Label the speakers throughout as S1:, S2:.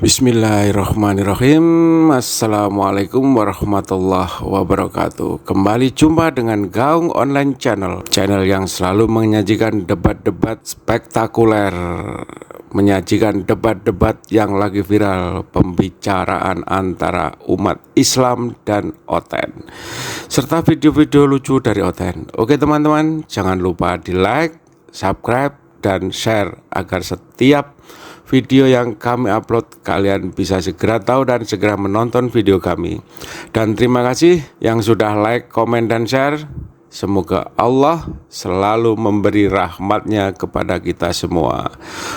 S1: Bismillahirrahmanirrahim. Assalamualaikum warahmatullahi wabarakatuh. Kembali jumpa dengan Gaung Online Channel, channel yang selalu menyajikan debat-debat spektakuler, menyajikan debat-debat yang lagi viral, pembicaraan antara umat Islam dan Oten, serta video-video lucu dari Oten. Oke teman-teman, jangan lupa di like, subscribe, dan share agar setiap video yang kami upload kalian bisa segera tahu dan segera menonton video kami. Dan terima kasih yang sudah like, komen, dan share. Semoga Allah selalu memberi rahmatnya kepada kita semua.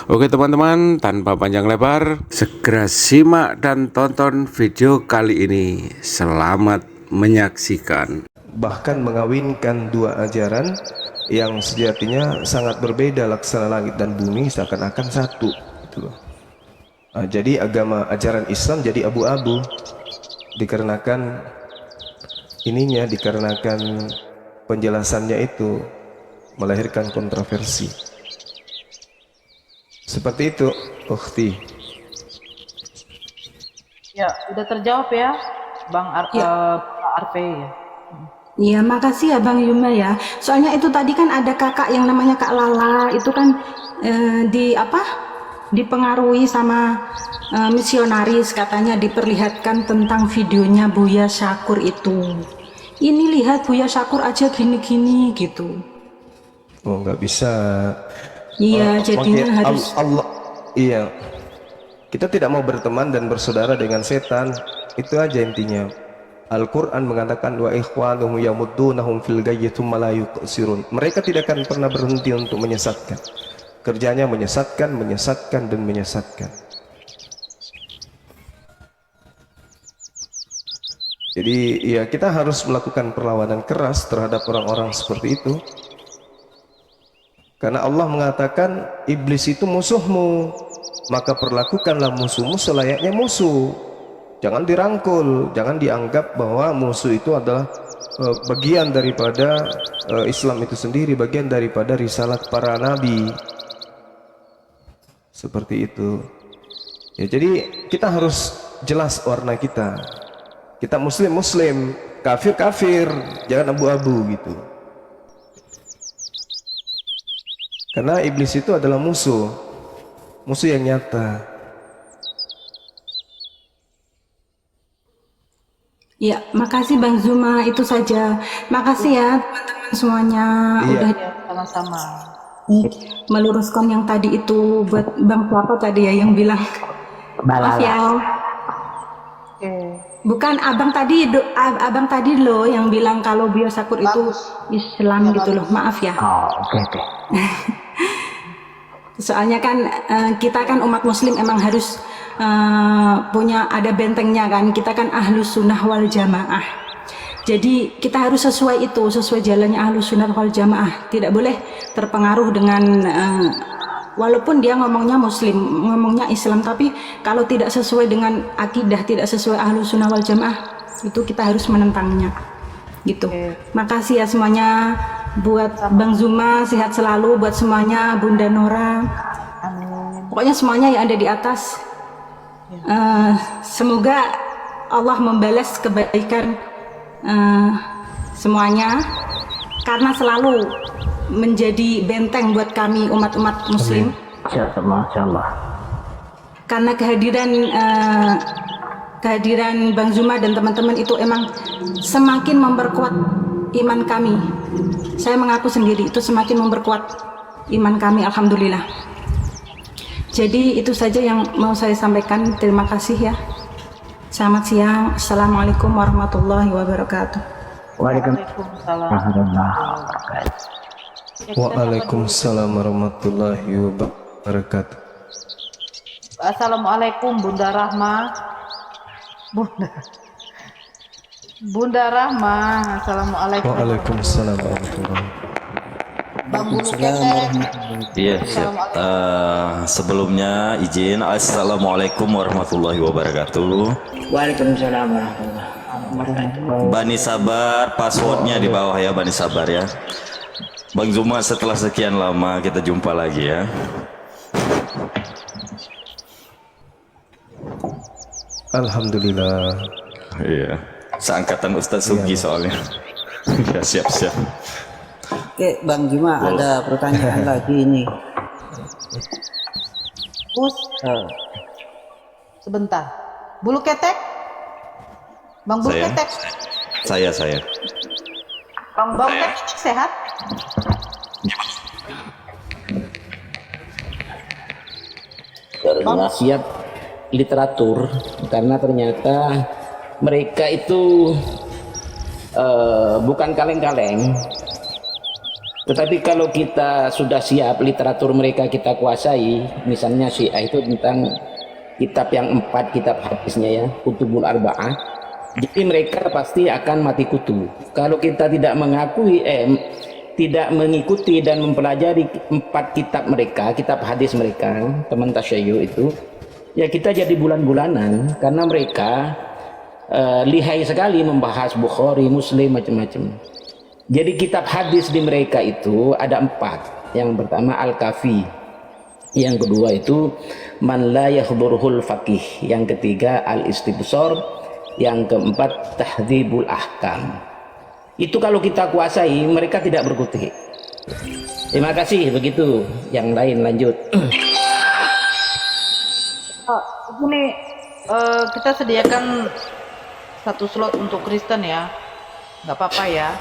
S1: Oke teman-teman, tanpa panjang lebar, segera simak dan tonton video kali ini. Selamat menyaksikan.
S2: Bahkan mengawinkan dua ajaran yang sejatinya sangat berbeda, laksana langit dan bumi seakan-akan satu. Jadi ajaran Islam jadi abu-abu dikarenakan penjelasannya itu melahirkan kontroversi. Seperti itu, Ukhti.
S3: Ya, udah terjawab ya, Bang Arfe ya.
S4: Iya, makasih ya Bang Yuma ya. Soalnya itu tadi kan ada kakak yang namanya Kak Lala, itu kan dipengaruhi sama misionaris, katanya diperlihatkan tentang videonya Buya Syakur itu. Ini lihat Buya Syakur aja gini-gini gitu.
S2: Oh, nggak bisa.
S4: Iya, jadinya harus
S2: iya. Kita tidak mau berteman dan bersaudara dengan setan. Itu aja intinya. Al-Quran mengatakan wa ikhwanuhum yamuddunahum fil ghayyi tsumma la yuqsirun. Mereka tidak akan pernah berhenti untuk menyesatkan. Kerjanya menyesatkan, menyesatkan, dan menyesatkan. Jadi ya kita harus melakukan perlawanan keras terhadap orang-orang seperti itu. Karena Allah mengatakan iblis itu musuhmu, maka perlakukanlah musuhmu selayaknya musuh. Jangan dirangkul, jangan dianggap bahwa musuh itu adalah bagian daripada Islam itu sendiri, bagian daripada risalah para nabi. Seperti itu ya. Jadi kita harus jelas warna kita. Kita muslim, kafir, jangan abu-abu gitu. Karena iblis itu adalah musuh yang nyata.
S4: Ya, makasih Bang Zuma, itu saja. Makasih ya teman-teman semuanya.
S2: Iya.
S4: Udah
S3: Sama-sama.
S4: meluruskan yang tadi itu buat Bang siapa tadi ya yang bilang maaf ya.
S3: Oke.
S4: Bukan abang tadi loh yang bilang kalau Buya Syakur itu Islam gitu loh. Maaf ya.
S5: Oh, oke.
S4: Soalnya kan kita kan umat muslim emang harus punya ada bentengnya kan. Kita kan ahlus sunnah wal jamaah. Jadi kita harus sesuai jalannya ahlus sunnah wal jamaah. Tidak boleh terpengaruh dengan walaupun dia ngomongnya muslim, ngomongnya Islam, tapi kalau tidak sesuai dengan akidah, tidak sesuai ahlus sunnah wal jamaah, itu kita harus menentangnya gitu. Makasih ya semuanya, buat Bang Zuma sehat selalu, buat semuanya, Bunda Nora, pokoknya semuanya yang ada di atas. Semoga Allah membalas kebaikan semuanya, karena selalu menjadi benteng buat kami umat-umat muslim.
S5: Insyaallah.
S4: Karena kehadiran Bang Zuma dan teman-teman itu emang semakin memperkuat iman kami. Saya mengaku sendiri itu semakin memperkuat iman kami, alhamdulillah. Jadi itu saja yang mau saya sampaikan. Terima kasih ya. Selamat siang. Assalamualaikum warahmatullahi wabarakatuh.
S3: Waalaikumsalam.
S2: Waalaikumsalam warahmatullahi wabarakatuh.
S3: Assalamualaikum Bunda Rahma. Bunda Rahma. Assalamualaikum.
S2: Waalaikumsalam warahmatullahi wabarakatuh.
S3: Bang Bulu Ketek.
S6: Iya, siap. Sebelumnya izin, assalamualaikum warahmatullahi wabarakatuh.
S5: Waalaikumsalam warahmatullahi wabarakatuh.
S6: Bani sabar, passwordnya di bawah ya, Bani sabar ya. Bang Zuma, setelah sekian lama kita jumpa lagi ya.
S2: Alhamdulillah.
S6: Iya. Seangkatan Ustadz Sugi soalnya. Ya siap-siap.
S7: Oke, Bang Juma, ada pertanyaan lagi ini.
S3: Gus, sebentar. Bulu ketek? Bang Bulu
S6: Saya.
S3: ketek?
S6: Saya.
S3: Bang ketek sehat?
S8: Karena siap literatur, karena ternyata mereka itu bukan kaleng-kaleng, tetapi kalau kita sudah siap literatur mereka kita kuasai, misalnya Syiah itu tentang kitab yang 4 kitab hadisnya ya, Kutubul Arba'ah, jadi mereka pasti akan mati kutu kalau kita tidak mengakui tidak mengikuti dan mempelajari 4 kitab mereka, kitab hadis mereka, teman tasyayyu itu, ya kita jadi bulan-bulanan karena mereka lihai sekali membahas Bukhari, Muslim, macam-macam. Jadi kitab hadis di mereka itu ada 4. Yang pertama Al-Kafi, yang kedua itu Man la yahdhuruhul faqih, yang ketiga Al-Istibsar, yang keempat Tahdzibul Ahkam. Itu kalau kita kuasai, mereka tidak berkutik. Terima kasih, begitu. Yang lain lanjut.
S3: Ini kita sediakan 1 slot untuk Kristen ya, nggak apa-apa ya.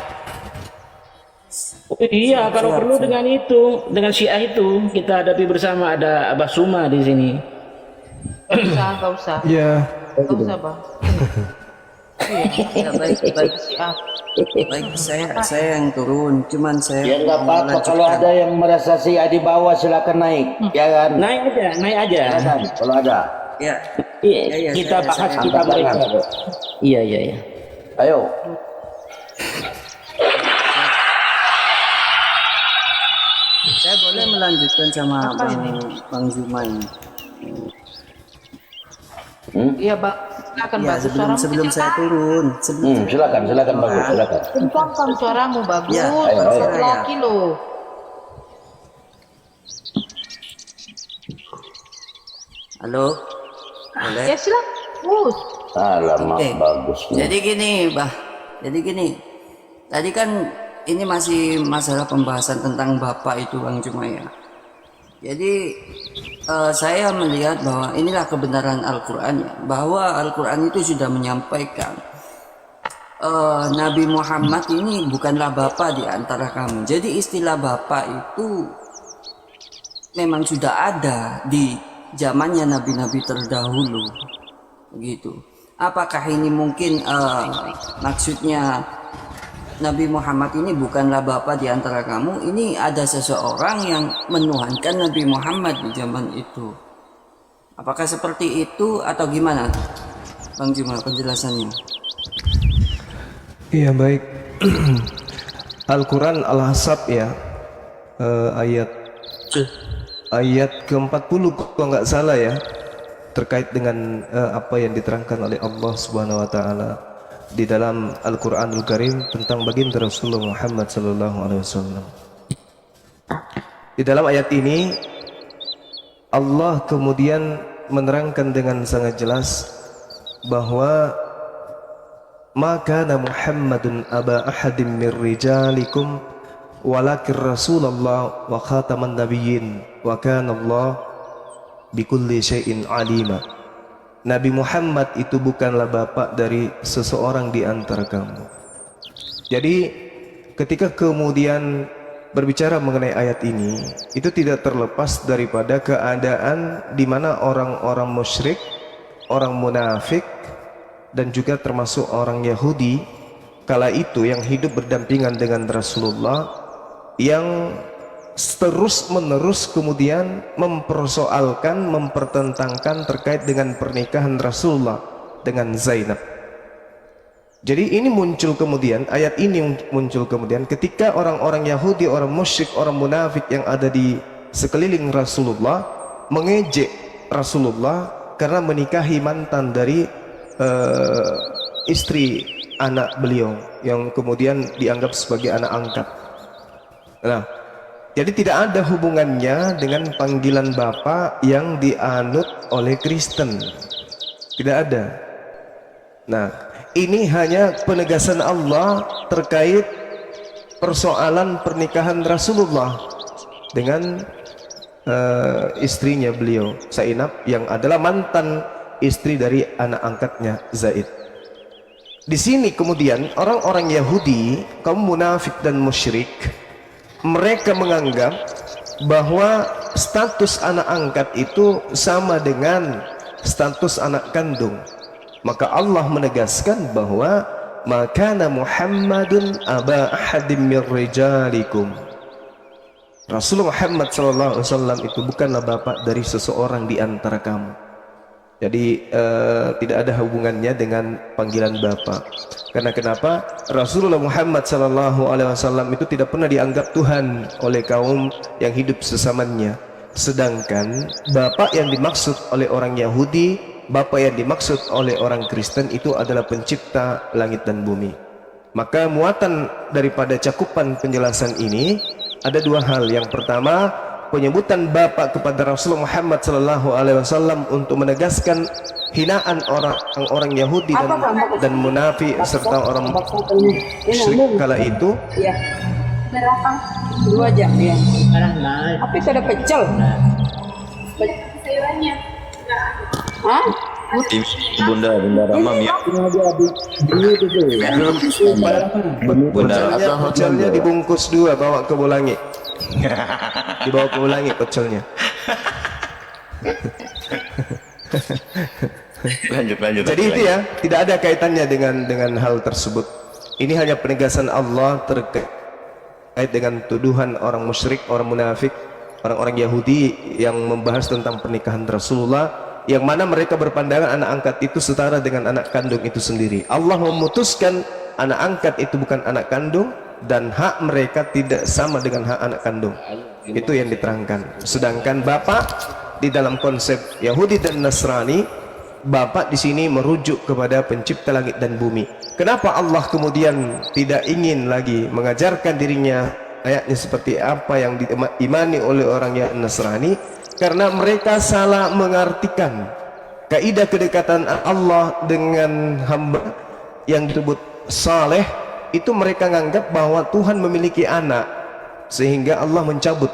S8: Oh, iya, kalau perlu dengan itu, dengan Syiah itu kita hadapi bersama. Ada Abah Suma di sini.
S3: Nggak usah.
S2: Ya,
S3: Nggak usah bang.
S7: Ya, baik, saya yang turun, cuman saya
S9: Ya nggak apa-apa,
S7: melanjutkan.
S9: kalau ada yang merasa Syiah di bawah silakan naik, ya kan?
S8: Naik aja.
S9: Silakan, kalau ada.
S7: Ya,
S8: Iya, kita bahas kita mereka. Iya.
S9: Ayo.
S7: saya boleh melanjutkan sama Bang Juma ini.
S3: Iya bang, silakan
S7: Ya,
S3: bagus suaramu.
S7: sebelum saya turun,
S9: Silakan bagus, silakan.
S3: Kencangkan suaramu bagus.
S7: Ya,
S3: Laki laki lo.
S7: Halo, boleh?
S3: Ya silakan. Gus.
S9: Alamak,
S7: Oke.
S9: bagus.
S7: Jadi gini, tadi kan ini masih masalah pembahasan tentang Bapak itu Bang Juma ya. Jadi saya melihat bahwa inilah kebenaran Al-Quran ya, bahwa Al-Quran itu sudah menyampaikan Nabi Muhammad ini bukanlah Bapak di antara kamu. Jadi istilah Bapak itu memang sudah ada di zamannya nabi-nabi terdahulu, begitu. Apakah ini mungkin maksudnya Nabi Muhammad ini bukanlah Bapa di antara kamu? Ini ada seseorang yang menuhankan Nabi Muhammad di zaman itu. Apakah seperti itu atau gimana, Bang Juma, penjelasannya?
S2: iya baik. Al-Quran Al-Ahzab ya, ayat ke-40 kalau nggak salah ya, terkait dengan apa yang diterangkan oleh Allah Subhanahu wa taala di dalam Al-Qur'anul Karim tentang baginda Rasulullah Muhammad sallallahu alaihi wasallam. Di dalam ayat ini Allah kemudian menerangkan dengan sangat jelas bahwa maka Muhammadun aba ahadim mir rijalikum walakin Rasulullah wa khataman nabiyyin wa kana Allah bikulli syai'in alima. Nabi Muhammad itu bukanlah bapak dari seseorang di antara kamu. Jadi ketika kemudian berbicara mengenai ayat ini, itu tidak terlepas daripada keadaan di mana orang-orang musyrik, orang munafik, dan juga termasuk orang Yahudi kala itu yang hidup berdampingan dengan Rasulullah, yang terus menerus kemudian mempersoalkan, mempertentangkan terkait dengan pernikahan Rasulullah dengan Zainab. Jadi ini muncul kemudian, ayat ini muncul kemudian ketika orang-orang Yahudi, orang musyrik, orang munafik yang ada di sekeliling Rasulullah mengejek Rasulullah karena menikahi mantan dari istri anak beliau yang kemudian dianggap sebagai anak angkat. Nah, jadi tidak ada hubungannya dengan panggilan Bapa yang dianut oleh Kristen. Tidak ada. Nah, ini hanya penegasan Allah terkait persoalan pernikahan Rasulullah dengan istrinya beliau Zainab yang adalah mantan istri dari anak angkatnya Zaid. Di sini kemudian orang-orang Yahudi, kaum munafik dan musyrik, mereka menganggap bahwa status anak angkat itu sama dengan status anak kandung. Maka Allah menegaskan bahwa makana Muhammadun aba ahadim mir rijalikum. Rasulullah Muhammad SAW itu bukanlah bapak dari seseorang di antara kamu. Jadi tidak ada hubungannya dengan panggilan bapak. Karena kenapa? Rasulullah Muhammad SAW itu tidak pernah dianggap Tuhan oleh kaum yang hidup sesamanya. Sedangkan bapak yang dimaksud oleh orang Yahudi, bapak yang dimaksud oleh orang Kristen itu adalah pencipta langit dan bumi. Maka muatan daripada cakupan penjelasan ini ada dua hal. Yang pertama, penyebutan bapak kepada Rasulullah Muhammad SAW untuk menegaskan hinaan orang Yahudi dan munafik serta orang musyrik kala itu.
S4: Ya. Berapa? 2 jam ya. Tapi itu ada pecel. Sayurannya. Hah?
S6: Bunda Ramam ya.
S2: Pecelnya dibungkus 2 bawa ke Bolangi. Dibawa ke Bolangi pecelnya.
S6: lanjut.
S2: Jadi itu ya, tidak ada kaitannya dengan hal tersebut. Ini hanya penegasan Allah terkait dengan tuduhan orang musyrik, orang munafik, orang-orang Yahudi yang membahas tentang pernikahan Rasulullah, yang mana mereka berpandangan anak angkat itu setara dengan anak kandung itu sendiri. Allah memutuskan anak angkat itu bukan anak kandung dan hak mereka tidak sama dengan hak anak kandung. Itu yang diterangkan. Sedangkan bapak di dalam konsep Yahudi dan Nasrani, bapak di sini merujuk kepada pencipta langit dan bumi. Kenapa Allah kemudian tidak ingin lagi mengajarkan dirinya ayatnya seperti apa yang diimani oleh orang yang Nasrani? Karena mereka salah mengartikan kaidah kedekatan Allah dengan hamba yang disebut saleh. Itu mereka menganggap bahwa Tuhan memiliki anak, sehingga Allah mencabut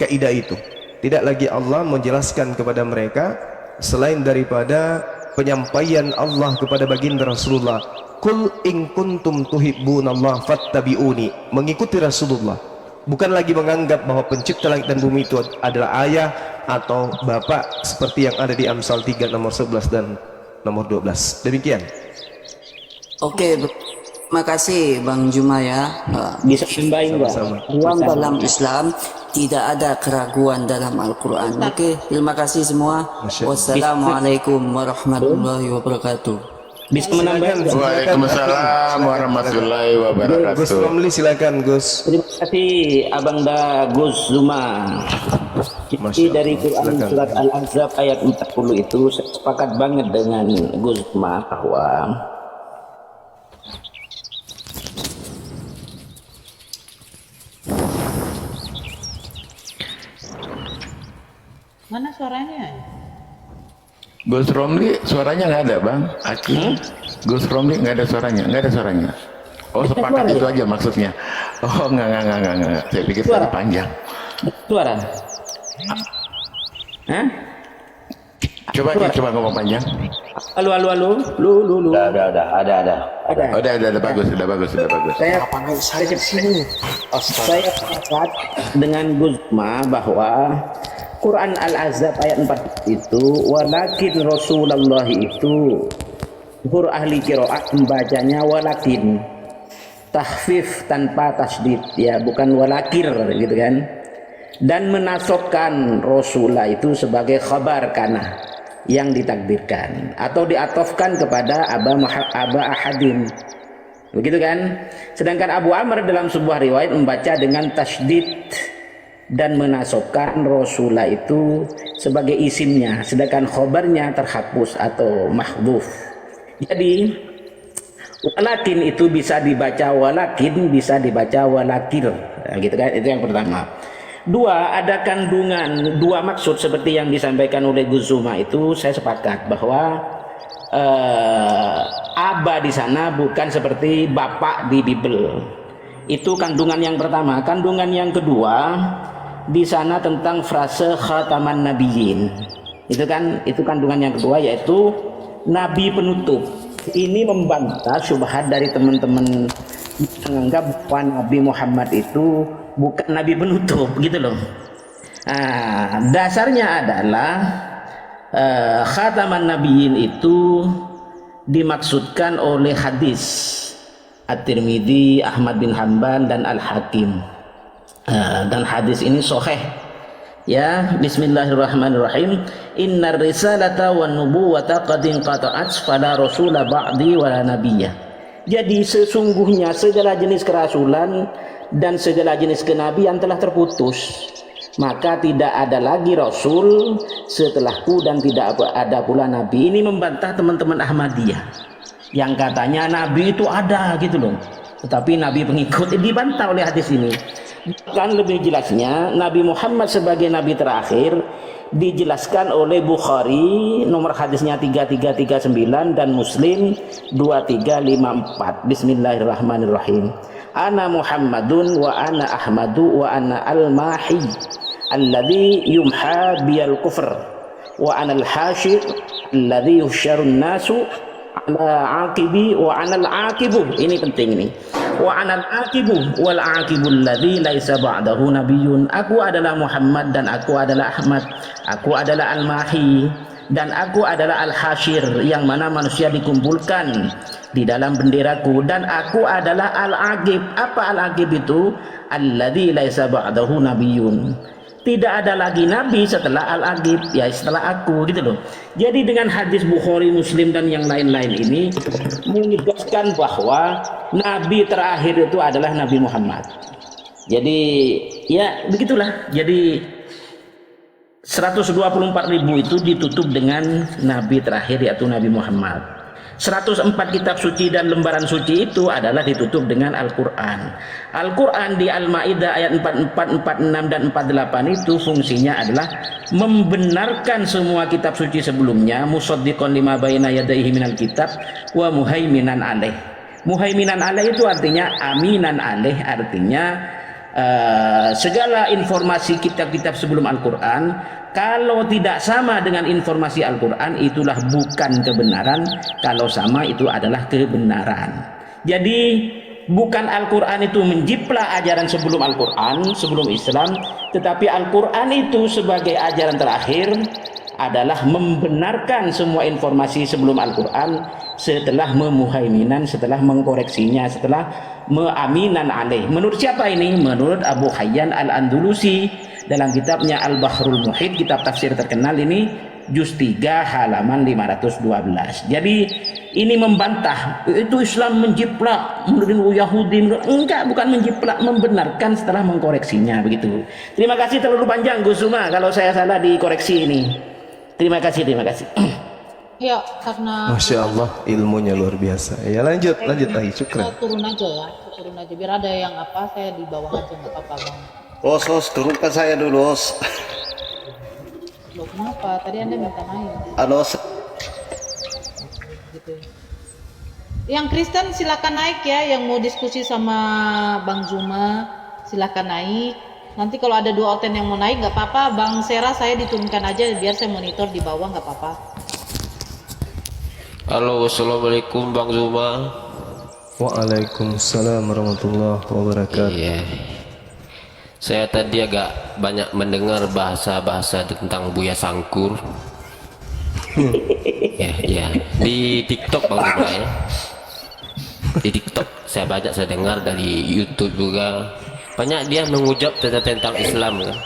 S2: kaidah itu. Tidak lagi Allah menjelaskan kepada mereka selain daripada penyampaian Allah kepada baginda Rasulullah, Qul in kuntum tuhibbunallah fattabi'uni, mengikuti Rasulullah. Bukan lagi menganggap bahwa pencipta langit dan bumi itu adalah ayah atau bapak seperti yang ada di Amsal 3 nomor 11 dan nomor 12. Demikian.
S7: Oke, terima kasih Bang Juma ya.
S8: Bisa tambahin Bang.
S7: Keraguan dalam Islam, tidak ada keraguan dalam Al-Quran. Oke, terima kasih semua. Wassalamualaikum warahmatullahi wabarakatuh.
S8: Bisa menambahkan.
S1: Waalaikumsalam warahmatullahi wabarakatuh.
S2: Gus Romli silakan Gus.
S8: Terima kasih Abang Gus Zuma. Jadi dari Quran surat Al-Ahzab ayat 40 itu saya sepakat banget dengan Gus Zuma bahwa
S3: Mana suaranya?
S1: Gus Romli suaranya nggak ada bang. Aki Gus Romli nggak ada suaranya. Oh sepakat itu aja maksudnya. Oh nggak. Saya pikir tadi panjang.
S8: Suara. Hah?
S1: Coba ngomong panjang.
S8: Halo. Lu.
S1: Udah bagus.
S8: Saya sepakat dengan Guzma bahwa Quran Al-Ahzab ayat 4 itu walakin Rasulullah itu huruf ahli qiraat membacanya walakin tahfif tanpa tasdid ya, bukan walakir gitu kan, dan menasobkan Rasulullah itu sebagai khabar kana yang ditakdirkan atau diatofkan kepada aba ahadim begitu kan. Sedangkan Abu Amr dalam sebuah riwayat membaca dengan tasdid dan menasobkan Rasulullah itu sebagai isimnya, sedangkan khobarnya terhapus atau mahdzuf. Jadi walakin itu bisa dibaca walakin, bisa dibaca walakir, nah, gitu kan. Itu yang pertama. 2, ada kandungan 2 maksud seperti yang disampaikan oleh Gus Zuma itu saya sepakat bahwa Aba di sana bukan seperti bapak di Bible. Itu kandungan yang pertama. Kandungan yang kedua, di sana tentang frase khataman nabiyyin. Itu kandungan yang kedua, yaitu nabi penutup. Ini membantah syubhat dari teman-teman menganggap bahwa Nabi Muhammad itu bukan nabi penutup, gitu loh. Nah, dasarnya adalah khataman nabiyyin itu dimaksudkan oleh hadis At-Tirmidzi, Ahmad bin Hanbal dan Al-Hakim. Dan hadis ini sahih. Ya, bismillahirrahmanirrahim. Innar risalata wan nubuwata qad inqata'at fala rasula ba'di wala nabiyya. Jadi sesungguhnya segala jenis kerasulan dan segala jenis kenabian telah terputus. Maka tidak ada lagi rasul setelahku dan tidak ada pula nabi. Ini membantah teman-teman Ahmadiyah yang katanya nabi itu ada gitu loh, tetapi nabi pengikut. Dibantah oleh hadis ini. Kan lebih jelasnya Nabi Muhammad sebagai nabi terakhir dijelaskan oleh Bukhari nomor hadisnya 3339 dan Muslim 2354. Bismillahirrahmanirrahim. Ana Muhammadun wa ana Ahmadu wa ana al-mahi alladhi yumha biyal kufr wa ana al-hashir alladhi yuhsyarun nasu ala aqibi wa ana al-aqibu. Ini penting ini. Wa ana al-aqibu wal aqibu alladhi laisa ba'dahu nabiyyun. Aku adalah Muhammad dan aku adalah Ahmad. Aku adalah al-mahi dan aku adalah al-hashir, yang mana manusia dikumpulkan di dalam benderaku, dan aku adalah al-aqib. Apa al-aqib itu? Alladzi laisa ba'dahu nabiyyun. Tidak ada lagi nabi setelah al-aqib, ya setelah aku, gitu loh. Jadi dengan hadis Bukhari, Muslim dan yang lain-lain ini menegaskan bahwa nabi terakhir itu adalah Nabi Muhammad. Jadi ya begitulah. Jadi 124.000 itu ditutup dengan nabi terakhir, yaitu Nabi Muhammad. 104 kitab suci dan lembaran suci itu adalah ditutup dengan Al-Quran. Al-Quran di Al-Ma'idah ayat 44, 46 dan 48 itu fungsinya adalah membenarkan semua kitab suci sebelumnya, musaddiqan lima baina yadayhi minal kitab wa muhaiminan alaih. Muhaiminan alaih itu artinya aminan alaih, artinya segala informasi kitab-kitab sebelum Al-Quran kalau tidak sama dengan informasi Al-Quran, itulah bukan kebenaran. Kalau sama, itu adalah kebenaran. Jadi bukan Al-Quran itu menjiplak ajaran sebelum Al-Quran, sebelum Islam, tetapi Al-Quran itu sebagai ajaran terakhir adalah membenarkan semua informasi sebelum Al-Quran setelah memuhaiminan, setelah mengkoreksinya, setelah meaminan alaih. Menurut siapa ini? Menurut Abu Hayyan Al-Andalusi dalam kitabnya Al-Bahrul Muhit, kitab tafsir terkenal ini, juz 3 halaman 512. Jadi ini membantah itu Islam menjiplak menurut Yahudi. Enggak, bukan menjiplak, membenarkan setelah mengkoreksinya, begitu. Terima kasih, terlalu panjang Gus Suma kalau saya salah dikoreksi ini. Terima kasih.
S3: Ya, karena
S2: Masya Allah, ilmunya luar biasa. Ya lanjut lagi, syukran.
S3: saya turun aja biar ada yang apa, saya di bawah aja nggak apa-apa bang.
S9: Os, turunkan saya dulu, Os.
S3: Loh kenapa? Tadi Anda minta naik.
S9: Halo,
S3: Gitu. Yang Kristen silakan naik ya, yang mau diskusi sama Bang Zuma silakan naik. Nanti kalau ada 2 oten yang mau naik nggak apa-apa, Bang Sera saya diturunkan aja biar saya monitor di bawah, nggak apa-apa.
S10: Halo, assalamualaikum Bang Zuma.
S2: Waalaikumsalam warahmatullahi wabarakatuh.
S10: Iya. Saya tadi agak banyak mendengar bahasa-bahasa tentang Buya Sangkur. Ya. Di TikTok Bang Zuma ya. Di TikTok saya dengar, dari YouTube juga. Banyak dia mengucap tentang Islam kan.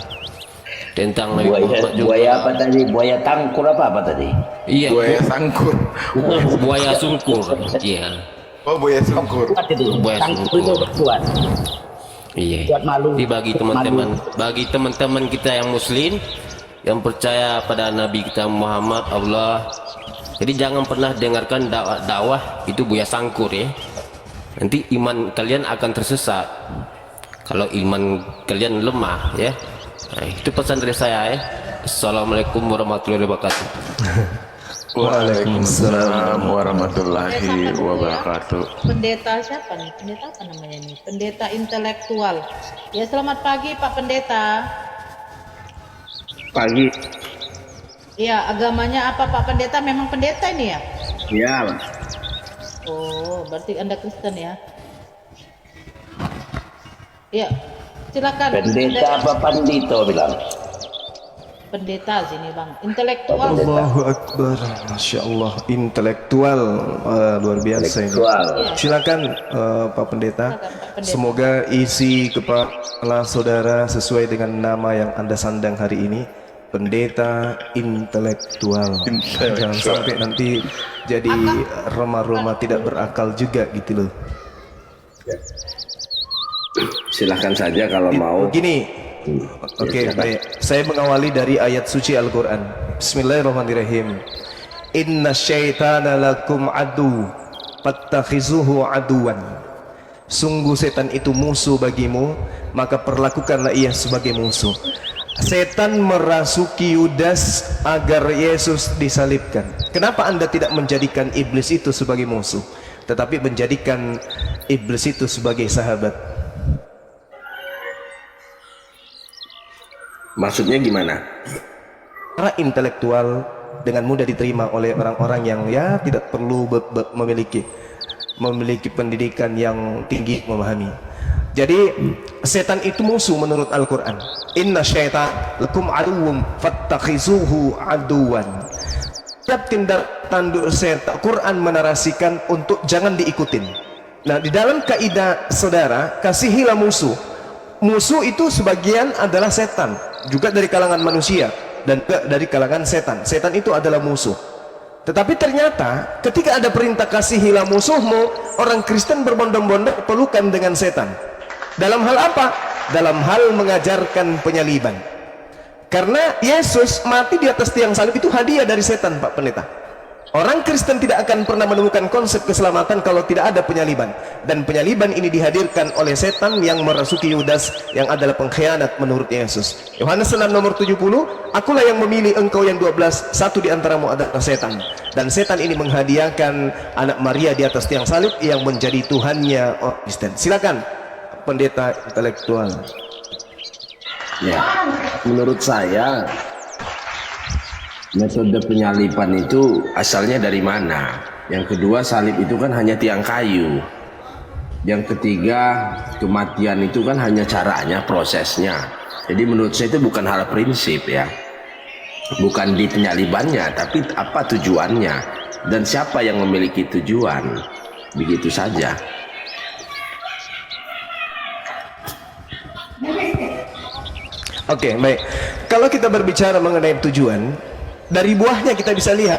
S10: Tentang Nabi Muhammad juga.
S9: buaya apa tadi? Buaya tangkur apa tadi?
S10: Iya.
S1: Buaya sangkur.
S10: Buaya sungkur. Iya.
S1: Oh, buaya sungkur.
S10: Buaya
S8: Tangkur itu
S10: sungkur.
S8: kuat.
S10: Iya.
S8: Buat malu.
S10: Jadi bagi teman-teman kita yang Muslim yang percaya pada Nabi kita Muhammad Allah, jadi jangan pernah dengarkan dakwah itu Buya Sangkur ya. Nanti iman kalian akan tersesat kalau iman kalian lemah ya. Nah, itu pesan dari saya ya. Assalamualaikum warahmatullahi wabarakatuh.
S1: Waalaikumsalam warahmatullahi wabarakatuh.
S3: Pendeta siapa nih? Pendeta apa namanya nih? Pendeta intelektual. Ya, selamat pagi Pak Pendeta.
S9: Pagi.
S3: Iya, agamanya apa Pak Pendeta? Memang pendeta ini ya?
S9: Iya.
S3: Oh, berarti Anda Kristen ya? Iya, silakan.
S9: Pendeta apa pandito bilang?
S3: Pendeta sini Bang. Intelektual.
S2: Allahu Akbar, Masya Allah, intelektual, luar biasa ini. Silakan Pak Pendeta. Semoga isi kepala saudara sesuai dengan nama yang Anda sandang hari ini, pendeta intelektual. Jangan sampai nanti jadi roma-roma tidak berakal juga gitu loh.
S9: Silahkan saja kalau mau.
S2: Begini. Oke, baik. Saya mengawali dari ayat suci Al-Quran. Bismillahirrahmanirrahim. Inna syaitana lakum adu fattakhizuhu aduwan. Sungguh setan itu musuh bagimu, maka perlakukanlah ia sebagai musuh. Setan merasuki Yudas agar Yesus disalibkan. Kenapa Anda tidak menjadikan iblis itu sebagai musuh, tetapi menjadikan iblis itu sebagai sahabat?
S9: Maksudnya gimana?
S2: Para intelektual dengan mudah diterima oleh orang-orang yang ya tidak perlu memiliki pendidikan yang tinggi memahami. Jadi setan itu musuh menurut Al-Quran. Inna syaitan lakum aduwwum fattakhizuhu aduwan. Setiap tindak tanduk setan Quran menarasikan untuk jangan diikutin. Nah, di dalam kaidah saudara, kasihilah musuh. Musuh itu sebagian adalah setan, juga dari kalangan manusia dan juga dari kalangan setan. Setan itu adalah musuh. Tetapi ternyata ketika ada perintah kasihilah musuhmu, orang Kristen berbondong-bondong pelukan dengan setan. Dalam hal apa? Dalam hal mengajarkan penyaliban. Karena Yesus mati di atas tiang salib itu hadiah dari setan, Pak Pendeta. Orang Kristen tidak akan pernah menemukan konsep keselamatan kalau tidak ada penyaliban. Dan penyaliban ini dihadirkan oleh setan yang merasuki Yudas yang adalah pengkhianat menurut Yesus. Yohanes 6 nomor 70, akulah yang memilih engkau yang 12, satu di antaramu adalah setan. Dan setan ini menghadiahkan anak Maria di atas tiang salib yang menjadi Tuhannya orang Kristen. Silakan pendeta intelektual.
S9: Ya, menurut saya metode penyaliban itu asalnya dari mana? Yang kedua, salib itu kan hanya tiang kayu. Yang ketiga, kematian itu kan hanya caranya, prosesnya. Jadi menurut saya itu bukan hal prinsip ya. Bukan di penyalibannya, tapi apa tujuannya dan siapa yang memiliki tujuan. Begitu saja.
S2: Oke, baik. Kalau kita berbicara mengenai tujuan, dari buahnya kita bisa lihat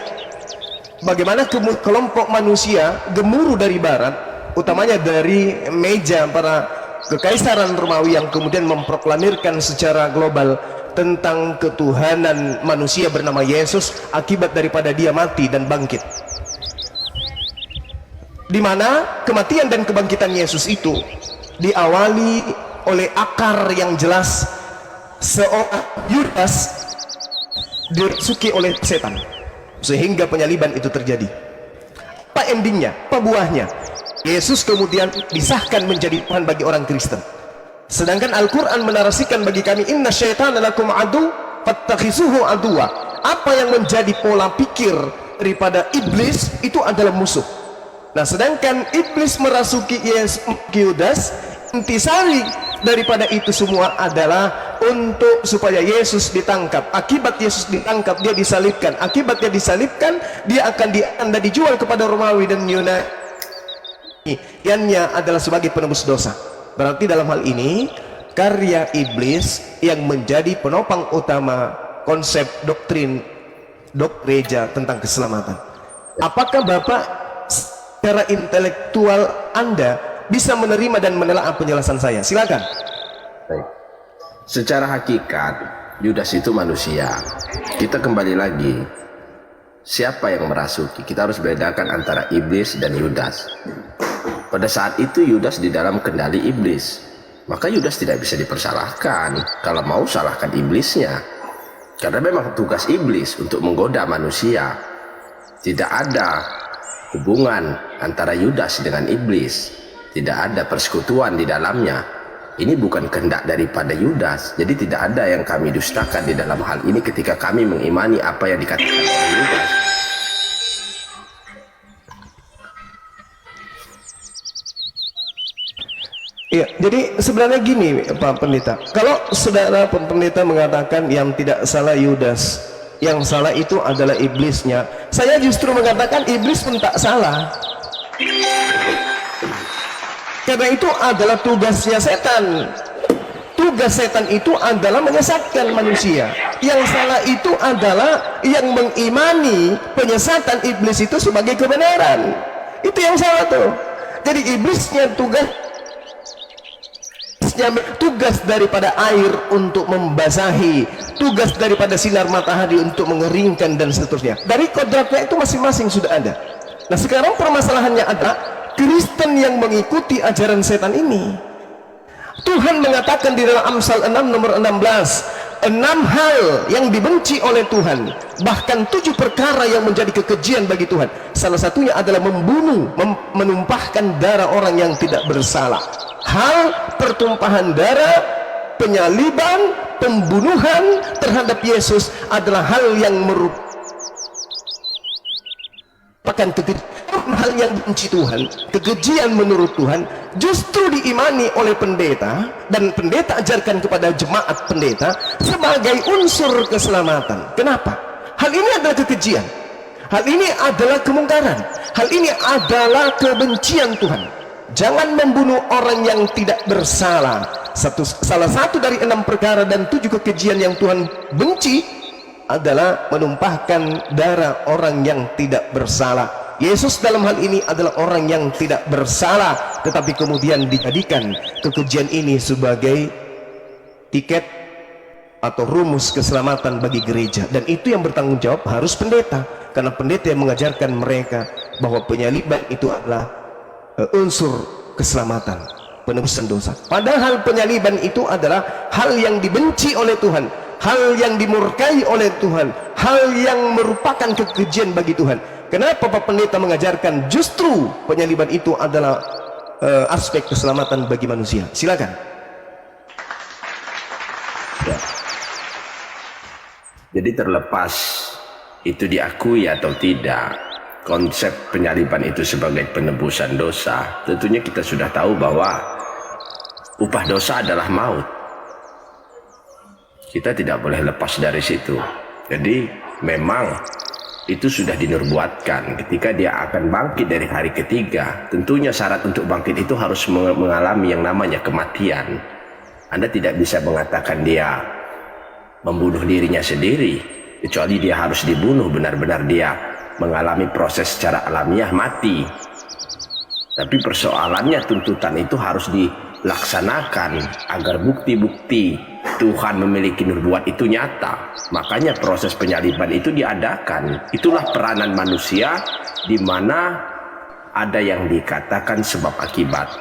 S2: bagaimana kelompok manusia gemuruh dari barat, utamanya dari meja para kekaisaran Romawi yang kemudian memproklamirkan secara global tentang ketuhanan manusia bernama Yesus akibat daripada dia mati dan bangkit. Di mana kematian dan kebangkitan Yesus itu diawali oleh akar yang jelas, seorang Yudas dirasuki oleh setan sehingga penyaliban itu terjadi. Apa endingnya? Apa buahnya? Yesus kemudian disahkan menjadi Tuhan bagi orang Kristen. Sedangkan Al-Quran menarasikan bagi kami, inna syaitana lakum adu fattakhizuhu aduwa. Apa yang menjadi pola pikir daripada iblis itu adalah musuh. Nah, sedangkan iblis merasuki Yudas, intisari daripada itu semua adalah untuk supaya Yesus ditangkap. Akibat Yesus ditangkap, dia disalibkan. Akibat dia disalibkan, dia akan dijual kepada Romawi dan Yunani. Iannya adalah sebagai penebus dosa. Berarti dalam hal ini karya iblis yang menjadi penopang utama konsep doktrin gereja tentang keselamatan. Apakah Bapak secara intelektual Anda bisa menerima dan menelaah penjelasan saya? Silakan.
S9: Baik. Secara hakikat Yudas itu manusia. Kita kembali lagi, siapa yang merasuki? Kita harus bedakan antara iblis dan Yudas. Pada saat itu Yudas di dalam kendali iblis, maka Yudas tidak bisa dipersalahkan. Kalau mau salahkan iblisnya, karena memang tugas iblis untuk menggoda manusia. Tidak ada hubungan antara Yudas dengan iblis, tidak ada persekutuan di dalamnya. Ini bukan kehendak daripada Yudas. Jadi tidak ada yang kami dustakan di dalam hal ini ketika kami mengimani apa yang dikatakan oleh Yudas.
S2: Iya, jadi sebenarnya gini Pak Pendeta, kalau saudara pendeta mengatakan yang tidak salah Yudas, yang salah itu adalah iblisnya, saya justru mengatakan iblis pun tak salah, karena itu adalah tugasnya setan. Tugas setan itu adalah menyesatkan manusia. Yang salah itu adalah yang mengimani penyesatan iblis itu sebagai kebenaran. Itu yang salah tuh. Jadi iblisnya tugas daripada air untuk membasahi, tugas daripada sinar matahari untuk mengeringkan dan seterusnya. Dari kodratnya itu masing-masing sudah ada. Nah sekarang permasalahannya ada Kristen yang mengikuti ajaran setan ini. Tuhan mengatakan di dalam Amsal 6 nomor 16, 6 hal yang dibenci oleh Tuhan, bahkan 7 perkara yang menjadi kekejian bagi Tuhan. Salah satunya adalah membunuh, menumpahkan darah orang yang tidak bersalah. Hal pertumpahan darah, penyaliban, pembunuhan terhadap Yesus adalah hal yang merupakan hal yang dibenci Tuhan, kekejian menurut Tuhan, justru diimani oleh pendeta, dan pendeta ajarkan kepada jemaat pendeta sebagai unsur keselamatan. Kenapa? Hal ini adalah kekejian, hal ini adalah kemungkaran, hal ini adalah kebencian Tuhan. Jangan membunuh orang yang tidak bersalah. Salah satu dari 6 perkara dan 7 kekejian yang Tuhan benci adalah menumpahkan darah orang yang tidak bersalah. Yesus dalam hal ini adalah orang yang tidak bersalah, tetapi kemudian dijadikan kekejian ini sebagai tiket atau rumus keselamatan bagi gereja. Dan itu yang bertanggung jawab harus pendeta, karena pendeta yang mengajarkan mereka bahwa penyaliban itu adalah unsur keselamatan, penebusan dosa. Padahal penyaliban itu adalah hal yang dibenci oleh Tuhan, hal yang dimurkai oleh Tuhan, hal yang merupakan kekejian bagi Tuhan. Kenapa Pak Pendeta mengajarkan justru penyaliban itu adalah aspek keselamatan bagi manusia? Silakan.
S9: Ya. Jadi terlepas itu diakui atau tidak, konsep penyaliban itu sebagai penebusan dosa, tentunya kita sudah tahu bahwa upah dosa adalah maut. Kita tidak boleh lepas dari situ. Jadi memang itu sudah dinubuatkan ketika dia akan bangkit dari hari ketiga. Tentunya syarat untuk bangkit itu harus mengalami yang namanya kematian. Anda tidak bisa mengatakan dia membunuh dirinya sendiri, kecuali dia harus dibunuh, benar-benar dia mengalami proses secara alamiah mati. Tapi persoalannya tuntutan itu harus dilaksanakan agar bukti-bukti Tuhan memiliki nubuat itu nyata. Makanya proses penyaliban itu diadakan. Itulah peranan manusia, di mana ada yang dikatakan sebab akibat.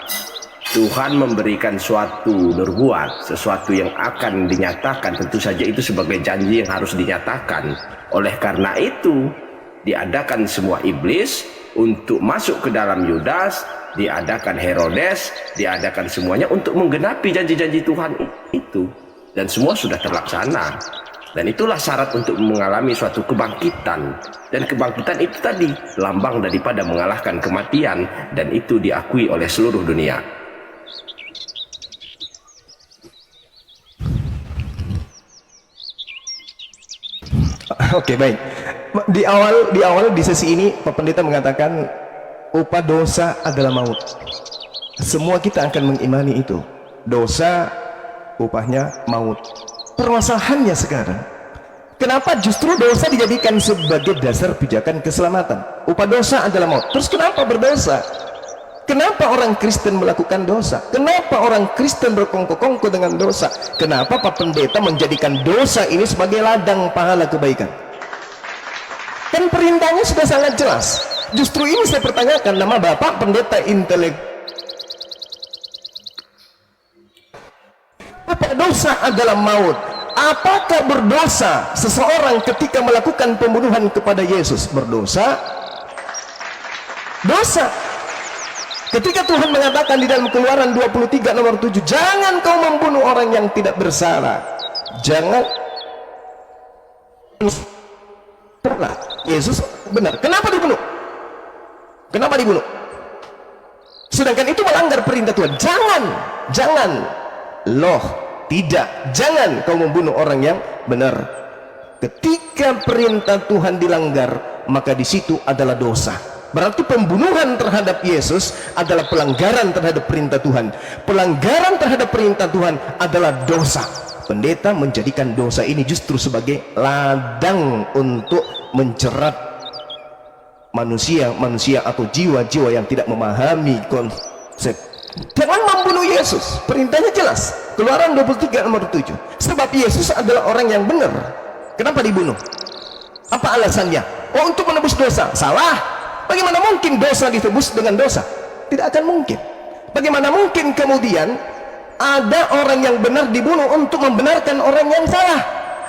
S9: Tuhan memberikan suatu nubuat, sesuatu yang akan dinyatakan, tentu saja itu sebagai janji yang harus dinyatakan. Oleh karena itu diadakan semua iblis untuk masuk ke dalam Yudas, diadakan Herodes, diadakan semuanya untuk menggenapi janji-janji Tuhan itu. Dan semua sudah terlaksana. Dan itulah syarat untuk mengalami suatu kebangkitan. Dan kebangkitan itu tadi lambang daripada mengalahkan kematian, dan itu diakui oleh seluruh dunia.
S2: Oke, baik. Di awal di sesi ini Pak Pendeta mengatakan upah dosa adalah maut. Semua kita akan mengimani itu. Dosa upahnya maut. Permasalahannya sekarang, kenapa justru dosa dijadikan sebagai dasar pijakan keselamatan? Upah dosa adalah maut. Terus kenapa berdosa? Kenapa orang Kristen melakukan dosa? Kenapa orang Kristen berkongko-kongko dengan dosa? Kenapa Pak Pendeta menjadikan dosa ini sebagai ladang pahala kebaikan? Kan perintahnya sudah sangat jelas. Justru ini saya pertanyakan, nama Bapak Pendeta intelektual. Apa dosa adalah maut? apakah berdosa seseorang ketika melakukan pembunuhan kepada Yesus? Berdosa? Dosa. Ketika Tuhan mengatakan di dalam Keluaran 23 nomor 7, jangan kau membunuh orang yang tidak bersalah. Jangan. Yesus benar. Kenapa dibunuh? Kenapa dibunuh? Sedangkan itu melanggar perintah Tuhan. Jangan. Loh, tidak. Jangan kau membunuh orang yang benar. Ketika perintah Tuhan dilanggar, maka di situ adalah dosa. Berarti pembunuhan terhadap Yesus adalah pelanggaran terhadap perintah Tuhan. Pelanggaran terhadap perintah Tuhan adalah dosa. Pendeta menjadikan dosa ini justru sebagai ladang untuk menjerat manusia atau jiwa-jiwa yang tidak memahami konsep. Jangan membunuh Yesus. Perintahnya jelas. Keluaran 23 nomor 7. Sebab Yesus adalah orang yang benar. Kenapa dibunuh? Apa alasannya? Oh, untuk menebus dosa. Salah. Bagaimana mungkin dosa ditebus dengan dosa? Tidak akan mungkin. Bagaimana mungkin kemudian ada orang yang benar dibunuh untuk membenarkan orang yang salah?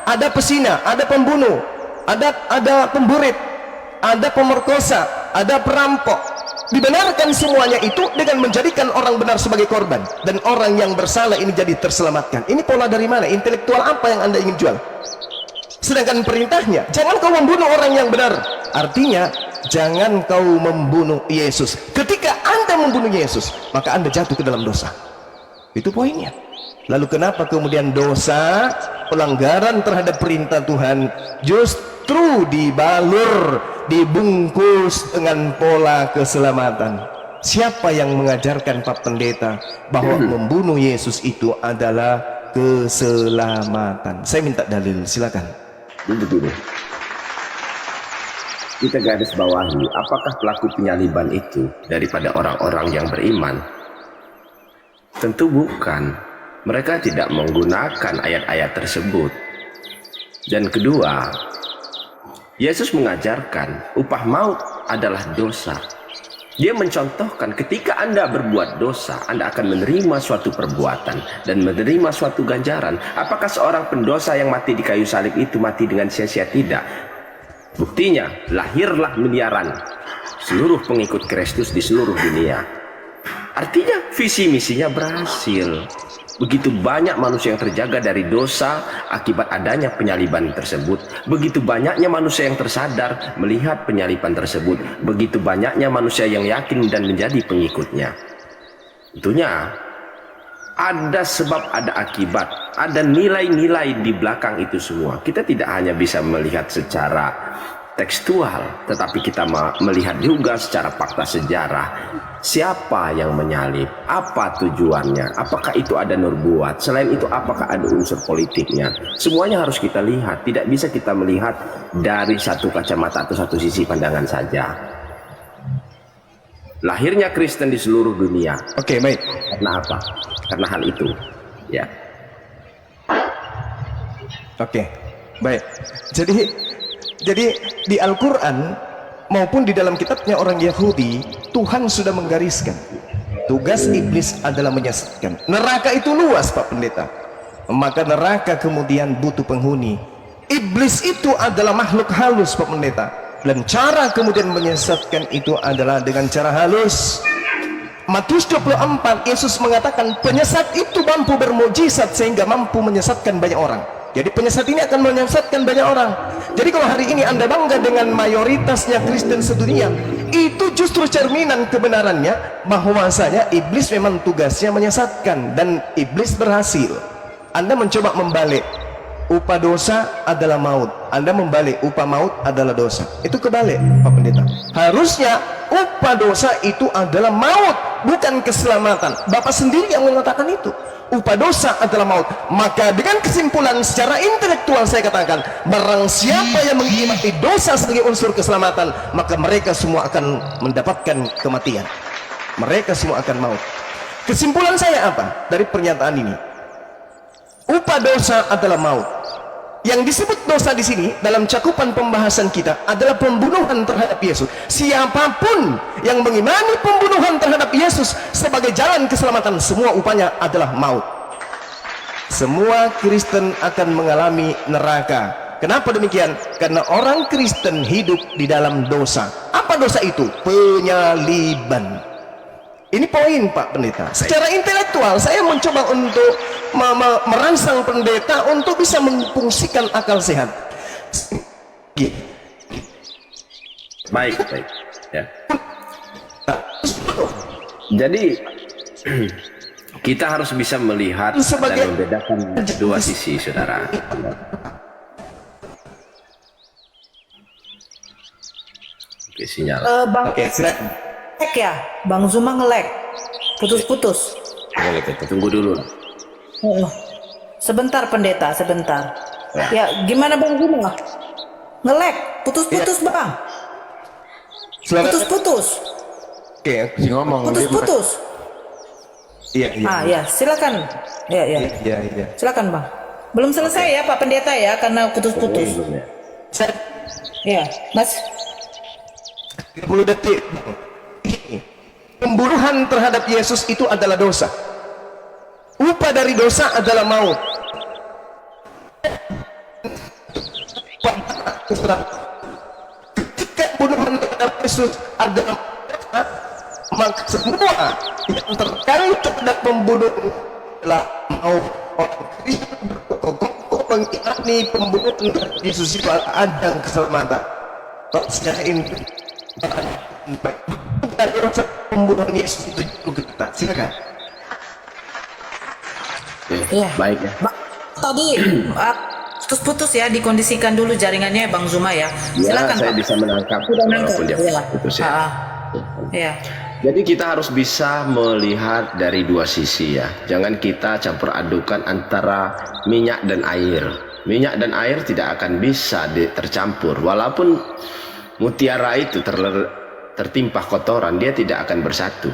S2: Ada pesina, ada pembunuh, ada pemburit, ada pemerkosa, ada perampok. Dibenarkan semuanya itu dengan menjadikan orang benar sebagai korban, dan orang yang bersalah ini jadi terselamatkan. Ini pola dari mana? Intelektual apa yang Anda ingin jual? Sedangkan perintahnya, jangan kau membunuh orang yang benar. Artinya, jangan kau membunuh Yesus. Ketika Anda membunuh Yesus, maka Anda jatuh ke dalam dosa. Itu poinnya. Lalu kenapa kemudian dosa, pelanggaran terhadap perintah Tuhan justru dibalur, dibungkus dengan pola keselamatan? Siapa yang mengajarkan Pak Pendeta bahwa membunuh Yesus itu adalah keselamatan? Saya minta dalil, silakan.
S9: Begini, kita garis bawahi, apakah pelaku penyaliban itu daripada orang-orang yang beriman? Tentu bukan. Mereka tidak menggunakan ayat-ayat tersebut. Dan kedua, Yesus mengajarkan upah maut adalah dosa. Dia mencontohkan ketika Anda berbuat dosa, Anda akan menerima suatu perbuatan dan menerima suatu ganjaran. Apakah seorang pendosa yang mati di kayu salib itu mati dengan sia-sia? Tidak. Buktinya, lahirlah miliaran seluruh pengikut Kristus di seluruh dunia. Artinya visi misinya berhasil. Begitu banyak manusia yang terjaga dari dosa akibat adanya penyaliban tersebut. Begitu banyaknya manusia yang tersadar melihat penyaliban tersebut. Begitu banyaknya manusia yang yakin dan menjadi pengikutnya. Tentunya ada sebab, ada akibat, ada nilai-nilai di belakang itu semua. Kita tidak hanya bisa melihat secara tekstual, tetapi kita melihat juga secara fakta sejarah. Siapa yang menyalib? Apa tujuannya? Apakah itu ada nubuat? Selain itu, apakah ada unsur politiknya? Semuanya harus kita lihat. Tidak bisa kita melihat dari satu kacamata atau satu sisi pandangan saja. Lahirnya Kristen di seluruh dunia.
S2: Oke, baik.
S9: Karena apa? Karena hal itu. Ya.
S2: Oke, baik. Jadi di Al-Quran maupun di dalam kitabnya orang Yahudi, Tuhan sudah menggariskan tugas iblis adalah menyesatkan. Neraka itu luas, Pak Pendeta. Maka neraka kemudian butuh penghuni. Iblis itu adalah makhluk halus, Pak Pendeta. Dan cara kemudian menyesatkan itu adalah dengan cara halus. Matius 24, Yesus mengatakan penyesat itu mampu bermujizat sehingga mampu menyesatkan banyak orang. Jadi penyesat ini akan menyesatkan banyak orang. Jadi kalau hari ini Anda bangga dengan mayoritasnya Kristen sedunia, itu justru cerminan kebenarannya bahwasanya iblis memang tugasnya menyesatkan, dan iblis berhasil. Anda mencoba membalik, upah dosa adalah maut. Anda membalik, upah maut adalah dosa. Itu kebalik, Pak Pendeta. Harusnya upah dosa itu adalah maut, bukan keselamatan. Bapak sendiri yang mengatakan itu. Upah dosa adalah maut. Maka dengan kesimpulan secara intelektual saya katakan, barang siapa yang mengimani dosa sebagai unsur keselamatan, maka mereka semua akan mendapatkan kematian. Mereka semua akan maut. Kesimpulan saya apa dari pernyataan ini? Upah dosa adalah maut. Yang disebut dosa di sini dalam cakupan pembahasan kita adalah pembunuhan terhadap Yesus. Siapapun yang mengimani pembunuhan terhadap Yesus sebagai jalan keselamatan, semua upahnya adalah maut. semua Kristen akan mengalami neraka. Kenapa demikian? Karena orang Kristen hidup di dalam dosa. Apa dosa itu? Penyaliban. Ini poin Pak Pendeta. Secara intelektual saya mencoba untuk merangsang pendeta untuk bisa memfungsikan akal sehat.
S9: Baik. Ya. Jadi kita harus bisa melihat dan membedakan dua sisi, saudara. Oke, sinyal.
S11: Bang, nge-lag ya? Bang Zuma nge-lag, putus-putus.
S9: Tunggu dulu.
S11: Sebentar pendeta, sebentar. Ya, gimana Bang Zuma? Nge-lag, putus-putus Bang. Putus-putus.
S2: Oke, ngomong.
S11: Putus-putus.
S2: Iya.
S11: Ya, silakan. Iya. Silakan Bang. Belum selesai ya Pak Pendeta ya, karena putus-putus. Ya, Mas.
S2: 30 detik. Pembunuhan terhadap Yesus itu adalah dosa. Upah dari dosa adalah maut. Ketika pembunuhan terhadap Yesus adalah maka semua yang terkait terhadap pembunuhan adalah maut. Orang Kristen berkokoh mengimani pembunuhan Yesus itu ada keselamatan. Secara ini dari rasa pembunuhan Yesus itu juga kita. Silakan.
S11: Iya.
S9: Baik ya.
S11: Tadi putus-putus ya, dikondisikan dulu jaringannya Bang Zuma ya. Silakan
S9: Saya
S11: Pak.
S9: bisa menangkap walaupun dia putus ya.
S11: Iya.
S9: Jadi kita harus bisa melihat dari dua sisi ya. Jangan kita campur adukan antara minyak dan air. Minyak dan air tidak akan bisa tercampur. Walaupun mutiara itu tertimpa kotoran, dia tidak akan bersatu.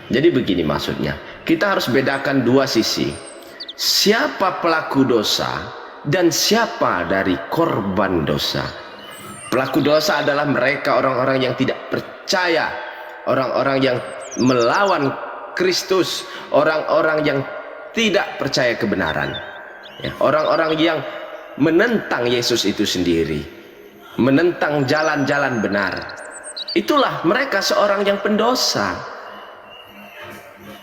S9: Jadi begini maksudnya. Kita harus bedakan dua sisi. Siapa pelaku dosa dan siapa dari korban dosa. Pelaku dosa adalah mereka orang-orang yang tidak percaya, orang-orang yang melawan Kristus, orang-orang yang tidak percaya kebenaran, orang-orang yang menentang Yesus itu sendiri, menentang jalan-jalan benar. Itulah mereka seorang yang pendosa.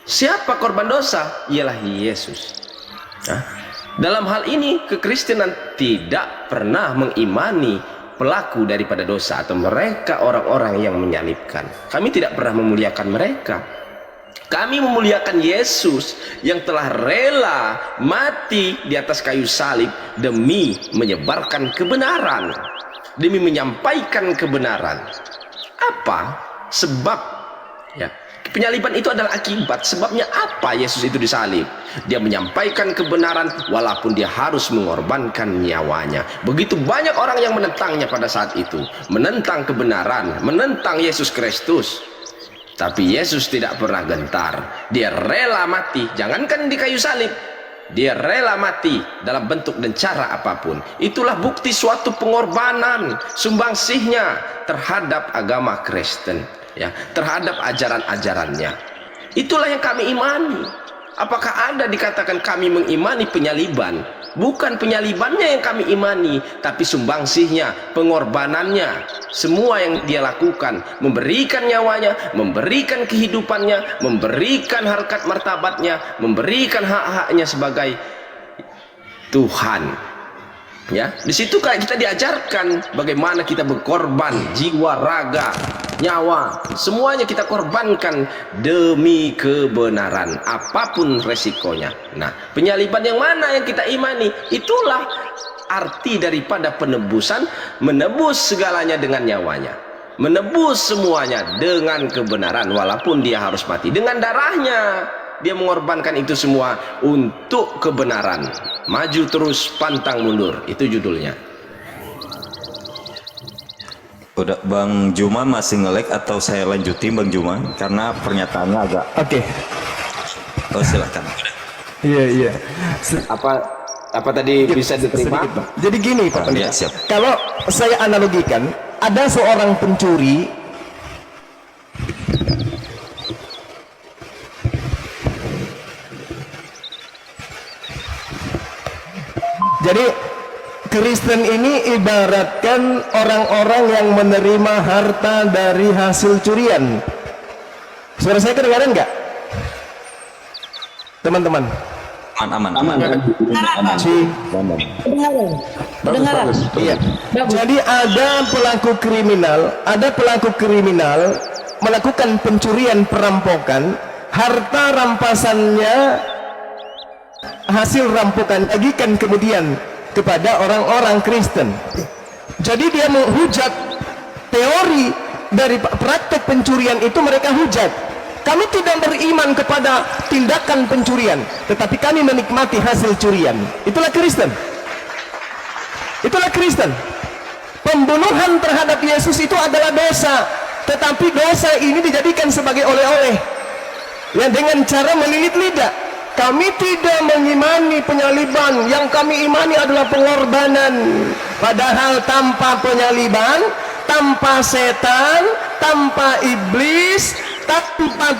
S9: Siapa korban dosa? Ialah Yesus. Dalam hal ini kekristenan tidak pernah mengimani pelaku daripada dosa atau mereka orang-orang yang menyalibkan. Kami tidak pernah memuliakan mereka. Kami memuliakan Yesus yang telah rela mati di atas kayu salib demi menyebarkan kebenaran, demi menyampaikan kebenaran. Apa sebab ya? Penyaliban itu adalah akibat. Sebabnya apa Yesus itu disalib? Dia menyampaikan kebenaran walaupun dia harus mengorbankan nyawanya. Begitu banyak orang yang menentangnya pada saat itu, menentang kebenaran, menentang Yesus Kristus. Tapi Yesus tidak pernah gentar. Dia rela mati, jangankan di kayu salib, dia rela mati dalam bentuk dan cara apapun. Itulah bukti suatu pengorbanan, sumbangsihnya terhadap agama Kristen, ya, terhadap ajaran-ajarannya. Itulah yang kami imani. Apakah ada dikatakan kami mengimani penyaliban? Bukan penyalibannya yang kami imani, tapi sumbangsihnya, pengorbanannya, semua yang dia lakukan, memberikan nyawanya, memberikan kehidupannya, memberikan harkat martabatnya, memberikan hak-haknya sebagai Tuhan. Ya, di situ kita diajarkan bagaimana kita berkorban jiwa, raga, nyawa, semuanya kita korbankan demi kebenaran, apapun resikonya. Nah, penyaliban yang mana yang kita imani? Itulah arti daripada penebusan, menebus segalanya dengan nyawanya, menebus semuanya dengan kebenaran, walaupun dia harus mati dengan darahnya. Dia mengorbankan itu semua untuk kebenaran. Maju terus, pantang mundur. Itu judulnya.
S6: Udah, Bang Juma masih nge-lag atau saya lanjutin Bang Juma? Karena pernyataannya agak...
S2: Oke.
S6: Oh, silakan.
S2: Iya.
S9: Apa tadi bisa diterima?
S2: Jadi gini Pak
S6: Ya, siap.
S2: Kalau saya analogikan, ada seorang pencuri Jadi Kristen ini ibaratkan orang-orang yang menerima harta dari hasil curian. Suara saya kedengaran nggak, teman-teman?
S6: Aman.
S2: Kedengaran. Iya. Jadi ada pelaku kriminal melakukan pencurian, perampokan, harta rampasannya, hasil rampokan bagikan kemudian kepada orang-orang Kristen. Jadi dia menghujat teori dari praktek pencurian itu, mereka hujat. Kami tidak beriman kepada tindakan pencurian, tetapi kami menikmati hasil curian. Itulah Kristen. Itulah Kristen. Pembunuhan terhadap Yesus itu adalah dosa, tetapi dosa ini dijadikan sebagai oleh-oleh. Ya, dengan cara melilit lidah. Kami tidak mengimani penyaliban, yang kami imani adalah pengorbanan. Padahal tanpa penyaliban, tanpa setan, tanpa iblis, tanpa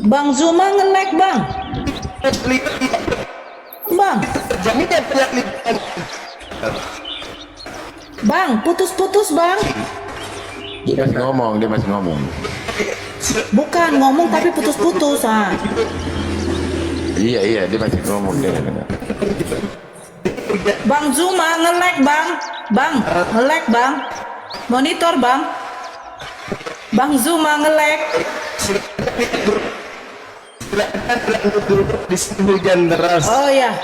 S11: Bang Zuma nge-lag, Bang. Bang, putus-putus, Bang.
S9: Dia masih ngomong.
S11: Bukan ngomong tapi putus-putus.
S9: Iya, dia masih ngomong.
S11: Bang Zuma nge-lag, Bang. Bang, nge-lag, Bang. Monitor, Bang. Bang Zuma nge-lag.
S2: hujan deras.
S11: Oh ya.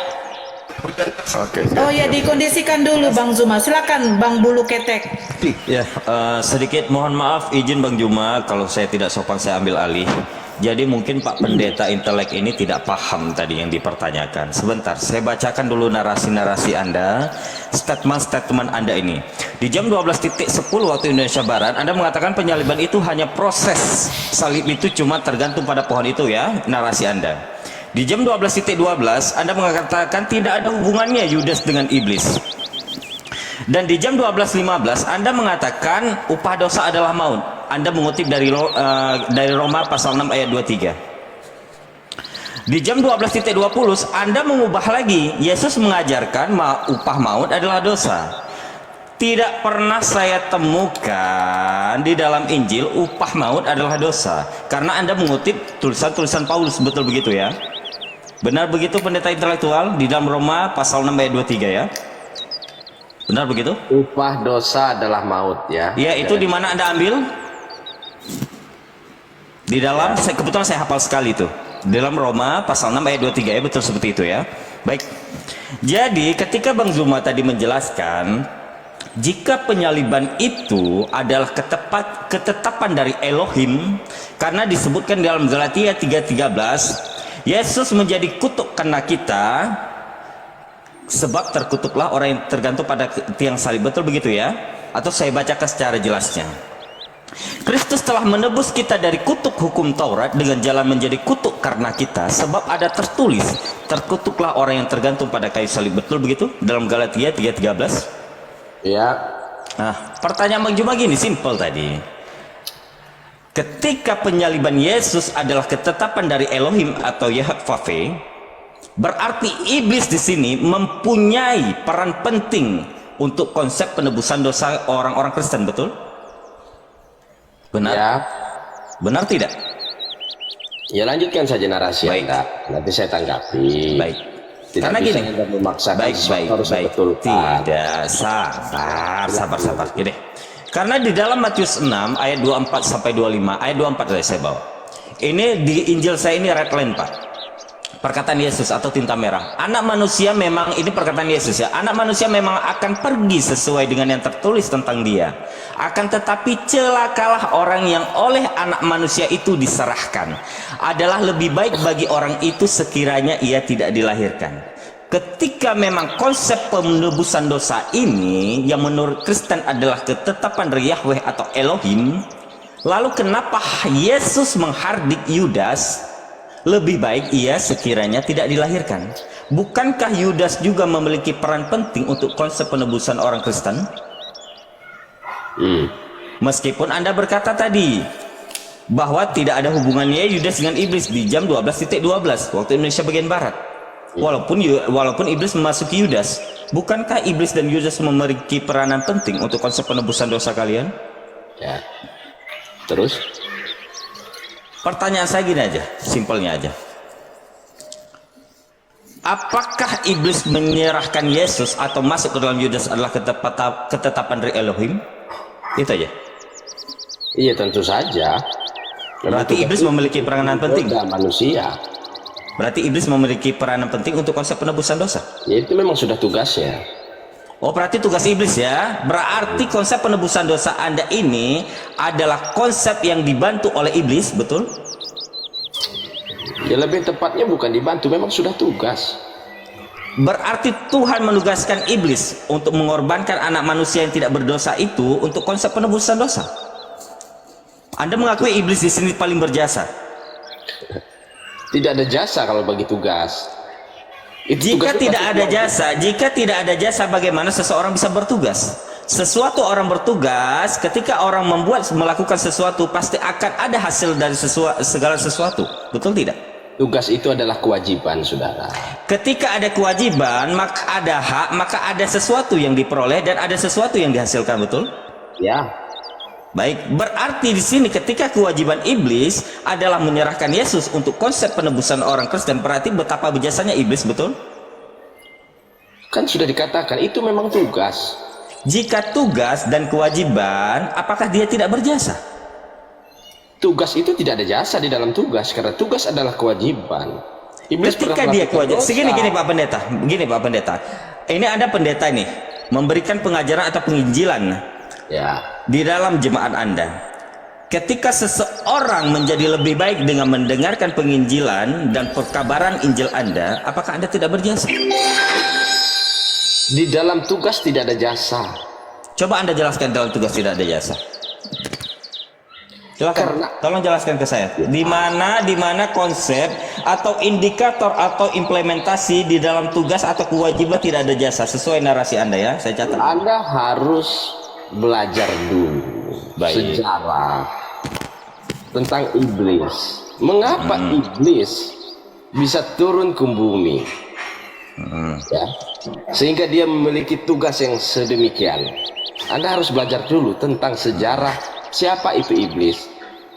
S2: Oke.
S11: Oh ya, dikondisikan dulu Bang Zuma. Silakan Bang Bulu Ketek.
S6: Ya, sedikit mohon maaf, izin Bang Juma kalau saya tidak sopan, saya ambil alih. Jadi mungkin Pak Pendeta Intelek ini tidak paham tadi yang dipertanyakan. Sebentar, saya bacakan dulu narasi-narasi Anda, statement-statement Anda ini. Di jam 12.10 waktu Indonesia Barat, Anda mengatakan penyaliban itu hanya proses. Salib itu cuma tergantung pada pohon itu ya, narasi Anda. Di jam 12.12 Anda mengatakan tidak ada hubungannya Yudas dengan iblis. Dan di jam 12.15 Anda mengatakan upah dosa adalah maut. Anda mengutip dari Roma pasal 6 ayat 23. Di jam 12.20 Anda mengubah lagi. Yesus mengajarkan upah maut adalah dosa. Tidak pernah saya temukan di dalam Injil upah maut adalah dosa. Karena Anda mengutip tulisan-tulisan Paulus, betul begitu ya? Benar begitu pendeta intelektual di dalam Roma pasal 6 ayat 23 ya? Benar begitu?
S9: Upah dosa adalah maut ya.
S6: Ya, itu di mana Anda ambil? Di dalam, kebetulan saya hafal sekali itu. Di dalam Roma pasal 6 ayat 23 ya, betul seperti itu ya. Baik. Jadi ketika Bang Zuma tadi menjelaskan jika penyaliban itu adalah ketetapan dari Elohim, karena disebutkan dalam Galatia 3:13, Yesus menjadi kutuk karena kita, sebab terkutuklah orang yang tergantung pada tiang salib. Betul begitu ya? Atau saya bacakan secara jelasnya. Kristus telah menebus kita dari kutuk hukum Taurat dengan jalan menjadi kutuk karena kita, sebab ada tertulis, terkutuklah orang yang tergantung pada kayu salib. Betul begitu? Dalam Galatia 3:13.
S9: Ya.
S6: Nah, pertanyaan Bang Juma gini, simple tadi. Ketika penyaliban Yesus adalah ketetapan dari Elohim atau Yahweh, berarti iblis di sini mempunyai peran penting untuk konsep penebusan dosa orang-orang Kristen, betul? Benar?
S9: Ya.
S6: Benar tidak?
S9: Ya, lanjutkan saja narasi
S6: Baik.
S9: Anda. Nanti saya tanggapi.
S6: Baik.
S9: Tidak
S6: Karena
S9: bisa
S6: gini.
S9: Anda memaksakan
S6: Baik.
S9: harus sebetulkan.
S6: Tidak, sabar. Gini. Karena di dalam Matius 6 ayat 24 sampai 25, ayat 24 saya bawa. Ini di Injil saya ini redline, Pak. Perkataan Yesus atau tinta merah. Anak manusia memang, ini perkataan Yesus ya, anak manusia memang akan pergi sesuai dengan yang tertulis tentang dia. Akan tetapi celakalah orang yang oleh anak manusia itu diserahkan. Adalah lebih baik bagi orang itu sekiranya ia tidak dilahirkan. Ketika memang konsep penebusan dosa ini yang menurut Kristen adalah ketetapan dari Yahweh atau Elohim, lalu kenapa Yesus menghardik Yudas? Lebih baik ia sekiranya tidak dilahirkan. Bukankah Yudas juga memiliki peran penting untuk konsep penebusan orang Kristen? Meskipun Anda berkata tadi bahwa tidak ada hubungannya Yudas dengan iblis di jam 12.12 waktu Indonesia bagian barat. Walaupun iblis memasuki Yudas, bukankah iblis dan Yudas memiliki peranan penting untuk konsep penebusan dosa kalian?
S9: Ya. Terus?
S6: Pertanyaan saya gini aja, simpelnya aja. Apakah iblis menyerahkan Yesus atau masuk ke dalam Yudas adalah ketetapan dari Elohim? Itu aja.
S9: Iya, tentu saja.
S6: Berarti iblis memiliki peranan penting.
S9: Manusia.
S6: Berarti iblis memiliki peranan penting untuk konsep penebusan dosa.
S9: Ya, itu memang sudah tugasnya.
S6: Oh, berarti tugas iblis ya. Berarti konsep penebusan dosa Anda ini adalah konsep yang dibantu oleh iblis, betul?
S9: Ya, lebih tepatnya bukan dibantu, memang sudah tugas.
S6: Berarti Tuhan menugaskan iblis untuk mengorbankan anak manusia yang tidak berdosa itu untuk konsep penebusan dosa. Anda mengakui iblis di sini paling berjasa?
S9: Tidak ada jasa kalau bagi tugas.
S6: Jika tidak ada jasa, bagaimana seseorang bisa bertugas? Sesuatu orang bertugas, ketika orang melakukan sesuatu, pasti akan ada hasil dari segala sesuatu. Betul tidak?
S9: Tugas itu adalah kewajiban, saudara.
S6: Ketika ada kewajiban, maka ada hak, maka ada sesuatu yang diperoleh dan ada sesuatu yang dihasilkan, betul?
S9: Ya.
S6: Baik, berarti di sini ketika kewajiban iblis adalah menyerahkan Yesus untuk konsep penebusan orang Kristen, berarti betapa berjasanya iblis, betul?
S9: Kan sudah dikatakan itu memang tugas.
S6: Jika tugas dan kewajiban, apakah dia tidak berjasa?
S9: Tugas itu tidak ada jasa di dalam tugas, karena tugas adalah kewajiban. Iblis
S6: ketika dia kewajiban, gini Pak Pendeta, ini ada pendeta nih memberikan pengajaran atau penginjilan.
S9: Ya.
S6: Di dalam jemaat Anda, ketika seseorang menjadi lebih baik dengan mendengarkan penginjilan dan perkabaran Injil Anda, apakah Anda tidak berjasa?
S9: Di dalam tugas tidak ada jasa.
S6: Coba Anda jelaskan dalam tugas tidak ada jasa. Tolong jelaskan ke saya. Di mana konsep atau indikator atau implementasi di dalam tugas atau kewajiban tidak ada jasa sesuai narasi Anda ya. Saya catat.
S9: Anda harus belajar dulu sejarah tentang iblis. Mengapa iblis bisa turun ke bumi? Ya, sehingga dia memiliki tugas yang sedemikian. Anda harus belajar dulu tentang sejarah siapa itu iblis,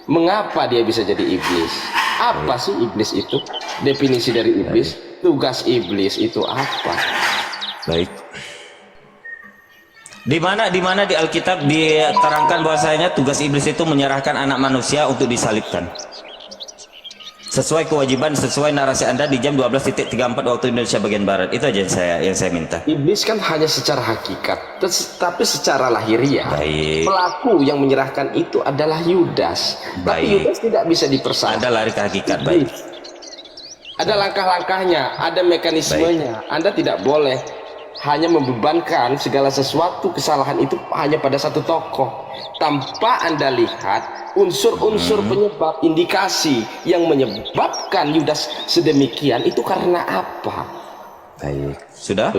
S9: mengapa dia bisa jadi iblis, apa sih iblis itu, definisi dari iblis, tugas iblis itu apa.
S6: Baik. Di mana di Alkitab diterangkan bahwasanya tugas iblis itu menyerahkan anak manusia untuk disalibkan. Sesuai kewajiban, sesuai narasi Anda di jam 12.34 waktu Indonesia bagian barat. Itu aja yang saya minta.
S9: Iblis kan hanya secara hakikat, tapi secara lahiriah.
S6: Baik.
S9: Pelaku yang menyerahkan itu adalah Yudas. Tapi Yudas tidak bisa dipersalahkan.
S6: Anda lari ke hakikat, baik.
S9: Ada langkah-langkahnya, ada mekanismenya. Baik. Anda tidak boleh hanya membebankan segala sesuatu kesalahan itu hanya pada satu tokoh tanpa Anda lihat unsur-unsur penyebab, indikasi yang menyebabkan Yudas sedemikian itu karena apa.
S6: Baik, sudah?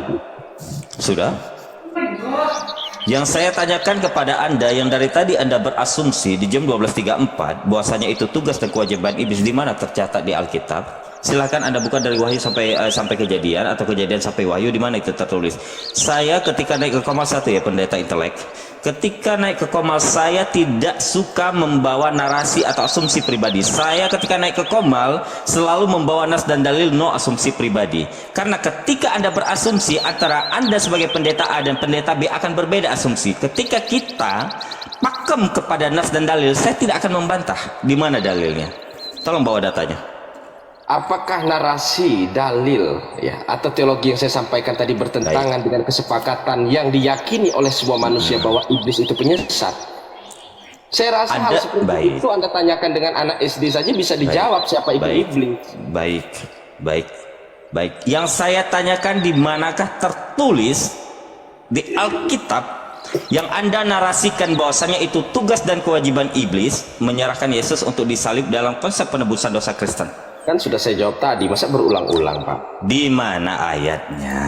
S6: Yang saya tanyakan kepada Anda yang dari tadi Anda berasumsi di jam 12.34 bahwasanya itu tugas dan kewajiban iblis, di mana tercatat di Alkitab? Silahkan Anda buka dari Wahyu sampai Kejadian atau Kejadian sampai Wahyu, di mana itu tertulis. Saya ketika naik ke Komal 1 ya pendeta intelek, ketika naik ke Komal saya tidak suka membawa narasi atau asumsi pribadi. Saya ketika naik ke Komal selalu membawa nas dan dalil, no asumsi pribadi. Karena ketika Anda berasumsi antara Anda sebagai pendeta A dan pendeta B akan berbeda asumsi. Ketika kita pakem kepada nas dan dalil, saya tidak akan membantah. Di mana dalilnya? Tolong bawa datanya.
S9: Apakah narasi, dalil, ya, atau teologi yang saya sampaikan tadi bertentangan dengan kesepakatan yang diyakini oleh sebuah manusia bahwa iblis itu penyesat? Saya rasa hal seperti itu Anda tanyakan dengan anak SD saja bisa dijawab siapa itu iblis.
S6: Baik. Yang saya tanyakan, di manakah tertulis di Alkitab yang Anda narasikan bahwasanya itu tugas dan kewajiban iblis menyerahkan Yesus untuk disalib dalam konsep penebusan dosa Kristen?
S9: Kan sudah saya jawab tadi, masa berulang-ulang, Pak?
S6: Di mana ayatnya?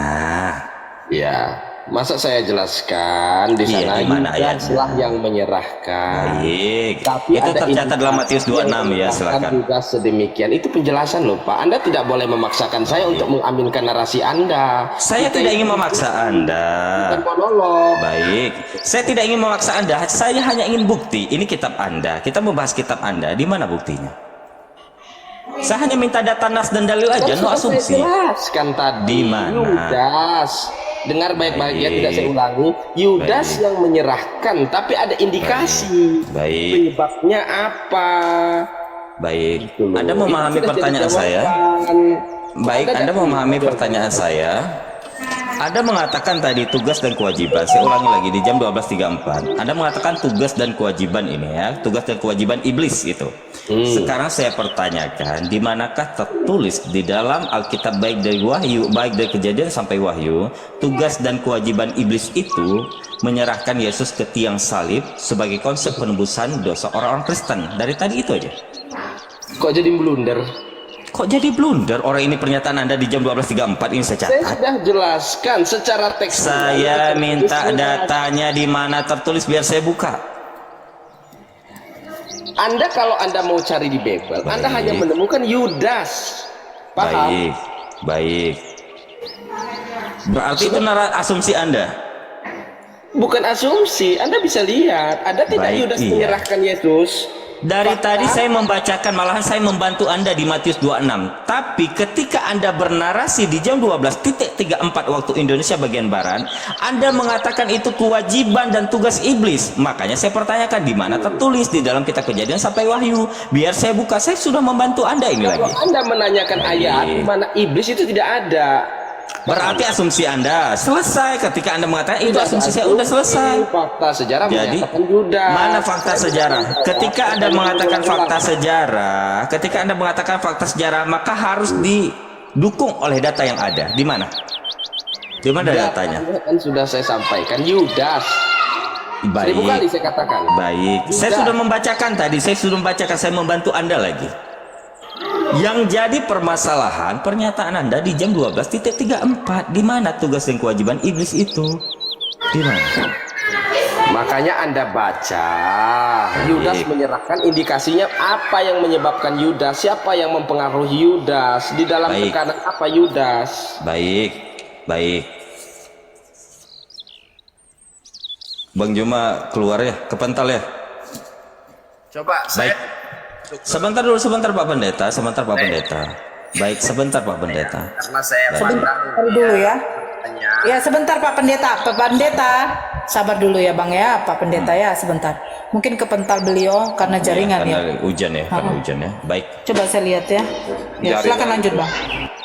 S9: Ya, Masa saya jelaskan di
S6: Iya,
S9: sana
S6: di mana
S9: Yudaslah yang menyerahkan.
S6: Baik.
S9: Tapi
S6: Itu
S9: ada
S6: tercatat dalam Matius 26 ya,
S9: menyerahkan
S6: silakan.
S9: Yudas sedemikian. Itu penjelasan loh Pak. Anda tidak boleh memaksakan saya untuk mengaminkan narasi Anda.
S6: Saya tidak ingin memaksa Anda.
S9: Bukan monolog.
S6: Baik, saya tidak ingin memaksa Anda. Saya hanya ingin bukti. Ini kitab Anda. Kita membahas kitab Anda. Di mana buktinya? Saya hanya minta data nas dan dalil aja, no asumsi.
S9: Jelaskan tadi.
S6: Di mana?
S9: Yudas. Dengar baik-baik ya, tidak saya ulangi. Yudas yang menyerahkan, tapi ada indikasi.
S6: Baik.
S9: Penyebabnya apa?
S6: Baik. Anda memahami pertanyaan saya? Baik, Anda memahami pertanyaan saya? Anda mengatakan tadi tugas dan kewajiban. Saya ulangi lagi di jam 12.34. Anda mengatakan tugas dan kewajiban ini ya, tugas dan kewajiban iblis itu. Sekarang saya pertanyakan, di manakah tertulis di dalam Alkitab baik dari Wahyu, baik dari Kejadian sampai Wahyu, tugas dan kewajiban iblis itu menyerahkan Yesus ke tiang salib sebagai konsep penebusan dosa orang-orang Kristen. Dari tadi itu aja.
S9: Kok jadi blunder?
S6: Kok jadi blunder? Orang ini pernyataan Anda di jam 12.34 ini saya
S9: Saya
S6: catat.
S9: sudah jelaskan secara teks.
S6: Saya minta datanya di mana tertulis biar saya buka.
S9: Anda kalau Anda mau cari di Bible, Anda hanya menemukan Yudas. Paham?
S6: Baik, baik. Berarti itu asumsi Anda.
S9: Bukan asumsi, Anda bisa lihat. Ada tidak
S6: Baik,
S9: Yudas
S6: iya.
S9: menyerahkan Yesus?
S6: Dari tadi saya membacakan, malahan saya membantu Anda di Matius 26. Tapi ketika Anda bernarasi di jam 12.34 waktu Indonesia bagian Barat, Anda mengatakan itu kewajiban dan tugas iblis. Makanya saya pertanyakan di mana tertulis di dalam kitab Kejadian sampai Wahyu. Biar saya buka, saya sudah membantu Anda ini
S9: Kalau
S6: lagi.
S9: Anda menanyakan ayat di mana iblis itu tidak ada.
S6: Berarti asumsi Anda selesai ketika Anda mengatakan itu asumsi saya udah selesai.
S9: Fakta sejarah
S6: Jadi
S9: menyatakan Yudas.
S6: mana fakta sejarah? Ketika Anda mengatakan fakta sejarah, ketika Anda mengatakan fakta sejarah, maka harus didukung oleh data yang ada. Di mana? Di mana datanya?
S9: Kan sudah saya sampaikan Yudas.
S6: Baik.
S9: 1000 kali saya katakan.
S6: Baik. Saya sudah membacakan tadi. Saya sudah membacakan. Saya membantu Anda lagi. Yang jadi permasalahan pernyataan Anda di jam 12.34. Di mana tugas dan kewajiban iblis itu? Di mana?
S9: Makanya Anda baca Yudas menyerahkan, indikasinya apa yang menyebabkan Yudas, siapa yang mempengaruhi Yudas, di dalam tekanan apa Yudas.
S6: Baik, baik. Bang Juma keluar ya, kepental ya.
S9: Coba
S6: Baik. Sebentar dulu, sebentar Pak Pendeta, sebentar Pak Pendeta. Baik, sebentar Pak Pendeta.
S9: Karena saya
S11: Sebentar dulu ya. Ya sebentar Pak Pendeta. Pak Pendeta, sabar dulu ya Bang ya, Pak Pendeta ya sebentar. Mungkin kepental beliau karena jaringan ya.
S6: Karena hujan ya, karena hujan ya. Baik.
S11: Coba saya lihat ya. Ya silakan lanjut Bang.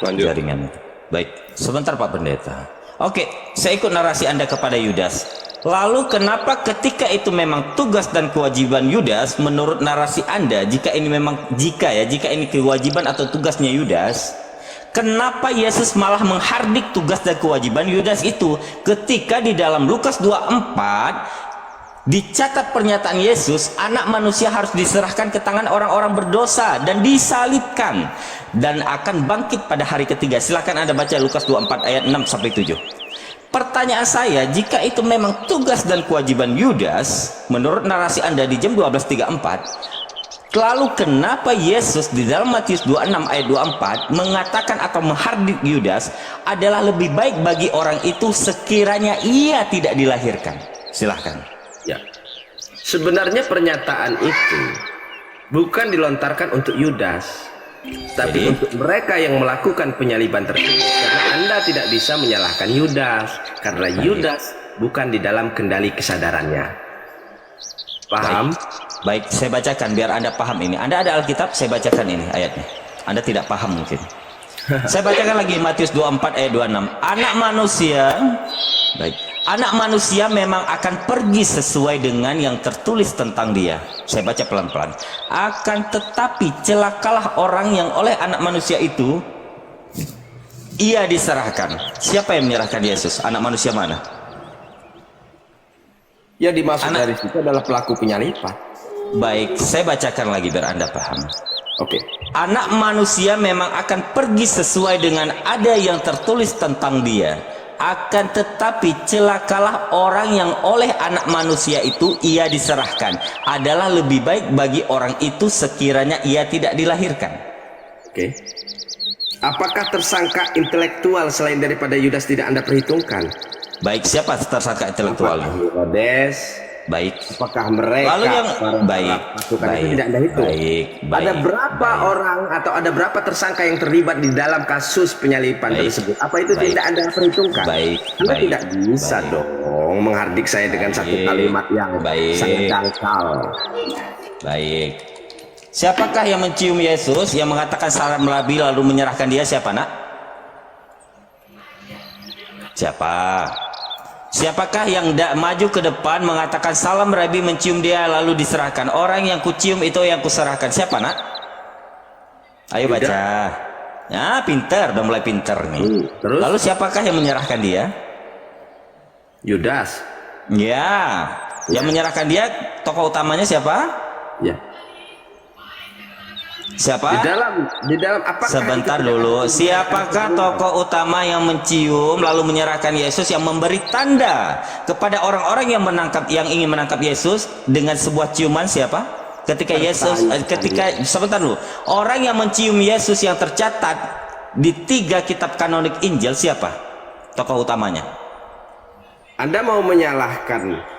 S6: Lanjut. Jaringan itu. Baik, sebentar Pak Pendeta. Oke, saya ikut narasi Anda kepada Yudas. Lalu kenapa ketika itu memang tugas dan kewajiban Yudas menurut narasi Anda, jika ini kewajiban atau tugasnya Yudas, kenapa Yesus malah menghardik tugas dan kewajiban Yudas itu ketika di dalam Lukas 24 dicatat pernyataan Yesus, anak manusia harus diserahkan ke tangan orang-orang berdosa dan disalibkan dan akan bangkit pada hari ketiga. Silakan Anda baca Lukas 24 ayat 6 sampai 7. Pertanyaan saya, jika itu memang tugas dan kewajiban Yudas menurut narasi Anda di jam 12.34, lalu kenapa Yesus di dalam Matius 26 ayat 24 mengatakan atau menghardik Yudas adalah lebih baik bagi orang itu sekiranya ia tidak dilahirkan? Silahkan.
S9: Ya. Sebenarnya pernyataan itu bukan dilontarkan untuk Yudas, tapi untuk mereka yang melakukan penyaliban tersebut. Karena Anda tidak bisa menyalahkan Yudas, karena Yudas bukan di dalam kendali kesadarannya. Paham?
S6: Baik, saya bacakan biar Anda paham ini. Anda ada Alkitab, saya bacakan ini ayatnya. Anda tidak paham mungkin. Saya bacakan lagi Matius 24 ayat 26. Anak manusia memang akan pergi sesuai dengan yang tertulis tentang dia. Saya baca pelan-pelan. Akan tetapi celakalah orang yang oleh anak manusia itu ia diserahkan. Siapa yang menyerahkan Yesus? Anak manusia mana?
S9: Yang dimaksud dari situ adalah pelaku penyaliban.
S6: Baik, saya bacakan lagi biar Anda paham.
S9: Oke.
S6: Anak manusia memang akan pergi sesuai dengan ada yang tertulis tentang dia. akan tetapi celakalah orang yang oleh anak manusia itu ia diserahkan, adalah lebih baik bagi orang itu sekiranya ia tidak dilahirkan.
S9: Oke. Apakah tersangka intelektual selain daripada Yudas tidak Anda perhitungkan?
S6: Baik, siapa tersangka intelektualnya?
S9: Herodes.
S6: Baik.
S9: Apakah mereka
S6: Lalu yang baik,
S9: pasukan
S6: baik,
S9: itu tidak Anda hitung?
S6: baik,
S9: Ada
S6: baik,
S9: berapa orang atau ada berapa tersangka yang terlibat di dalam kasus penyalipan tersebut? Apa itu
S6: baik,
S9: tidak Anda perhitungkan?
S6: baik,
S9: Anda
S6: baik,
S9: tidak bisa
S6: baik,
S9: dong menghardik saya dengan satu
S6: baik,
S9: kalimat yang
S6: baik,
S9: sangat dangkal.
S6: baik. Siapakah yang mencium Yesus yang mengatakan salam Rabi lalu menyerahkan dia? Siapa, nak? Siapa? Siapakah yang maju ke depan mengatakan salam Rabi, mencium dia lalu diserahkan? Orang yang kucium itu yang kuserahkan. Siapa, nak? Ayo baca. Ya, pinter, udah mulai pinter nih.
S9: Terus?
S6: Lalu siapakah yang menyerahkan dia?
S9: Yudas.
S6: Ya, yang menyerahkan dia tokoh utamanya siapa?
S9: Ya.
S6: Siapa?
S9: Di dalam apakah
S6: Sebentar
S9: itu
S6: dulu. Siapakah tokoh utama yang mencium lalu menyerahkan Yesus, yang memberi tanda kepada orang-orang yang ingin menangkap Yesus dengan sebuah ciuman? Siapa? Ketika sebentar dulu. Orang yang mencium Yesus yang tercatat di 3 kitab kanonik Injil siapa? Tokoh utamanya.
S9: Anda mau menyalahkan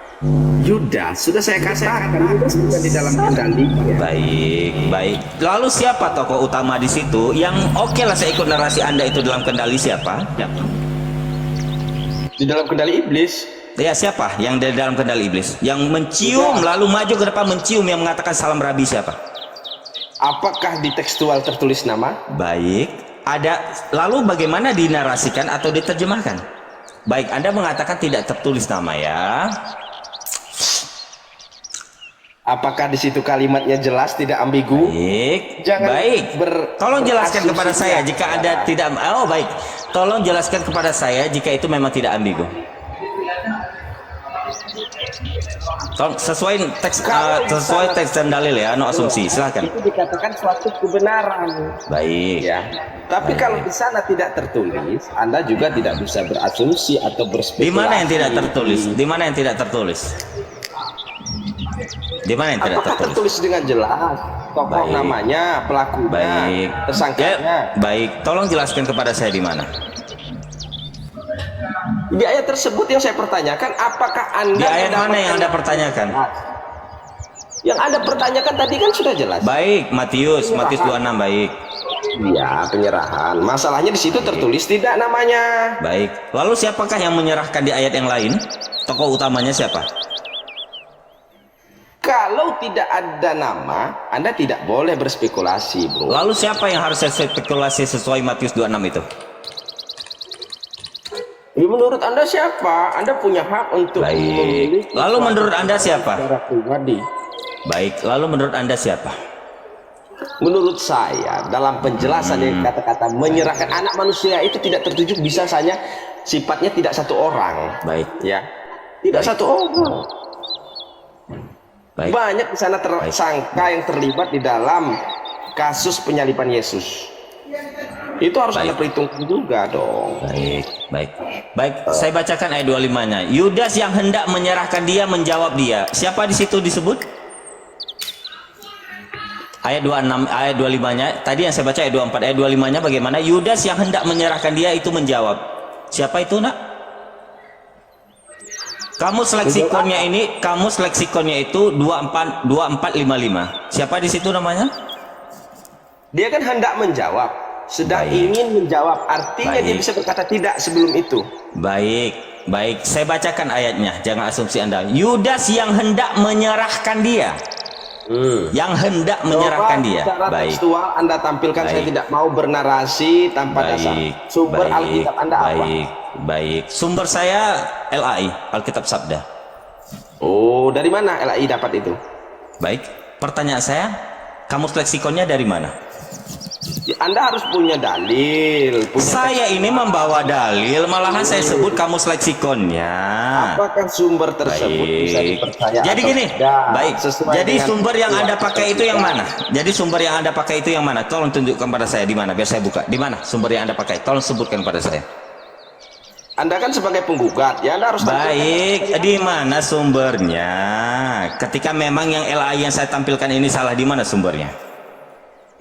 S9: Yudas? Sudah saya katakan Yudas bukan di dalam kendali.
S6: Baik, baik. Lalu siapa tokoh utama di situ? Yang oke lah saya ikut narasi Anda itu dalam kendali siapa?
S9: Di dalam kendali iblis.
S6: Ya, siapa yang di dalam kendali iblis? Yang mencium lalu maju ke depan mencium yang mengatakan salam Rabi siapa?
S9: Apakah di tekstual tertulis nama?
S6: Baik. Ada. Lalu bagaimana dinarasikan atau diterjemahkan? Baik, Anda mengatakan tidak tertulis nama ya.
S9: Apakah di situ kalimatnya jelas, tidak ambigu?
S6: Baik.
S9: Jangan
S6: baik. Tolong jelaskan kepada saya jika Anda tidak. Oh, baik. Tolong jelaskan kepada saya jika itu memang tidak ambigu. Tolong sesuai teks dan dalil ya, no asumsi. Silakan.
S9: Itu dikatakan suatu kebenaran.
S6: Baik.
S9: Ya. Tapi kalau di sana tidak tertulis, Anda juga tidak bisa berasumsi atau berspekulasi.
S6: Di mana yang tidak tertulis? Di mana yang tidak tertulis? Di mana yang tidak
S9: tertulis dengan jelas tokoh namanya, pelakunya, tersangkanya?
S6: Baik, tolong jelaskan kepada saya di mana.
S9: Di ayat tersebut yang saya pertanyakan, apakah Anda
S6: di ayat mana yang Anda pertanyakan?
S9: Yang Anda pertanyakan tadi kan sudah jelas.
S6: Baik, Matius 26, baik.
S9: Iya, penyerahan. Masalahnya di situ tertulis tidak namanya.
S6: Baik. Lalu siapakah yang menyerahkan di ayat yang lain? Tokoh utamanya siapa?
S9: Kalau tidak ada nama, Anda tidak boleh berspekulasi, bro.
S6: Lalu siapa yang harus spekulasi sesuai Matius 26 itu?
S9: Ya, menurut Anda siapa? Anda punya hak untuk
S6: memilih. Lalu menurut Anda siapa?
S9: Pribadi.
S6: Baik, lalu menurut Anda siapa?
S9: Menurut saya, dalam penjelasan yang kata-kata menyerahkan anak manusia itu tidak tertuju, bisa saja sifatnya tidak satu orang.
S6: Baik.
S9: Ya. Tidak satu orang.
S6: Baik.
S9: Banyak di sana tersangka yang terlibat di dalam kasus penyalipan Yesus. Itu harus Anda perhitungkan juga dong.
S6: Baik. Saya bacakan ayat 25-nya. Yudas yang hendak menyerahkan dia menjawab dia. Siapa di situ disebut? Ayat 26, ayat 25-nya. Tadi yang saya baca ayat 24, ayat 25-nya bagaimana? Yudas yang hendak menyerahkan dia itu menjawab. Siapa itu, nak? Kamus leksikonnya itu 2455. Siapa di situ namanya?
S9: Dia kan hendak menjawab, sedang ingin menjawab. Artinya dia bisa berkata tidak sebelum itu.
S6: Baik. Saya bacakan ayatnya. Jangan asumsi Anda. Yudas yang hendak menyerahkan dia. Yang hendak menyerahkan dia.
S9: Secara tekstual Anda tampilkan. Saya tidak mau bernarasi tanpa dasar. Sumber Alkitab Anda apa?
S6: Baik. Sumber saya LAI, Alkitab Sabda.
S9: Oh, dari mana LAI dapat itu?
S6: Baik. Pertanyaan saya, kamus leksikonnya dari mana?
S9: Anda harus punya dalil.
S6: Saya ini membawa dalil, malahan saya sebut kamus leksikonnya.
S9: Apakah sumber tersebut bisa dipercaya?
S6: Jadi gini, baik. Jadi sumber yang Anda pakai itu yang mana? Jadi sumber yang Anda pakai itu yang mana? Tolong tunjukkan pada saya di mana, biar saya buka. Di mana sumber yang Anda pakai? Tolong sebutkan pada saya.
S9: Anda kan sebagai penggugat, ya Anda harus
S6: Baik, di mana sumbernya? Ketika memang yang LAI yang saya tampilkan ini salah, di mana sumbernya?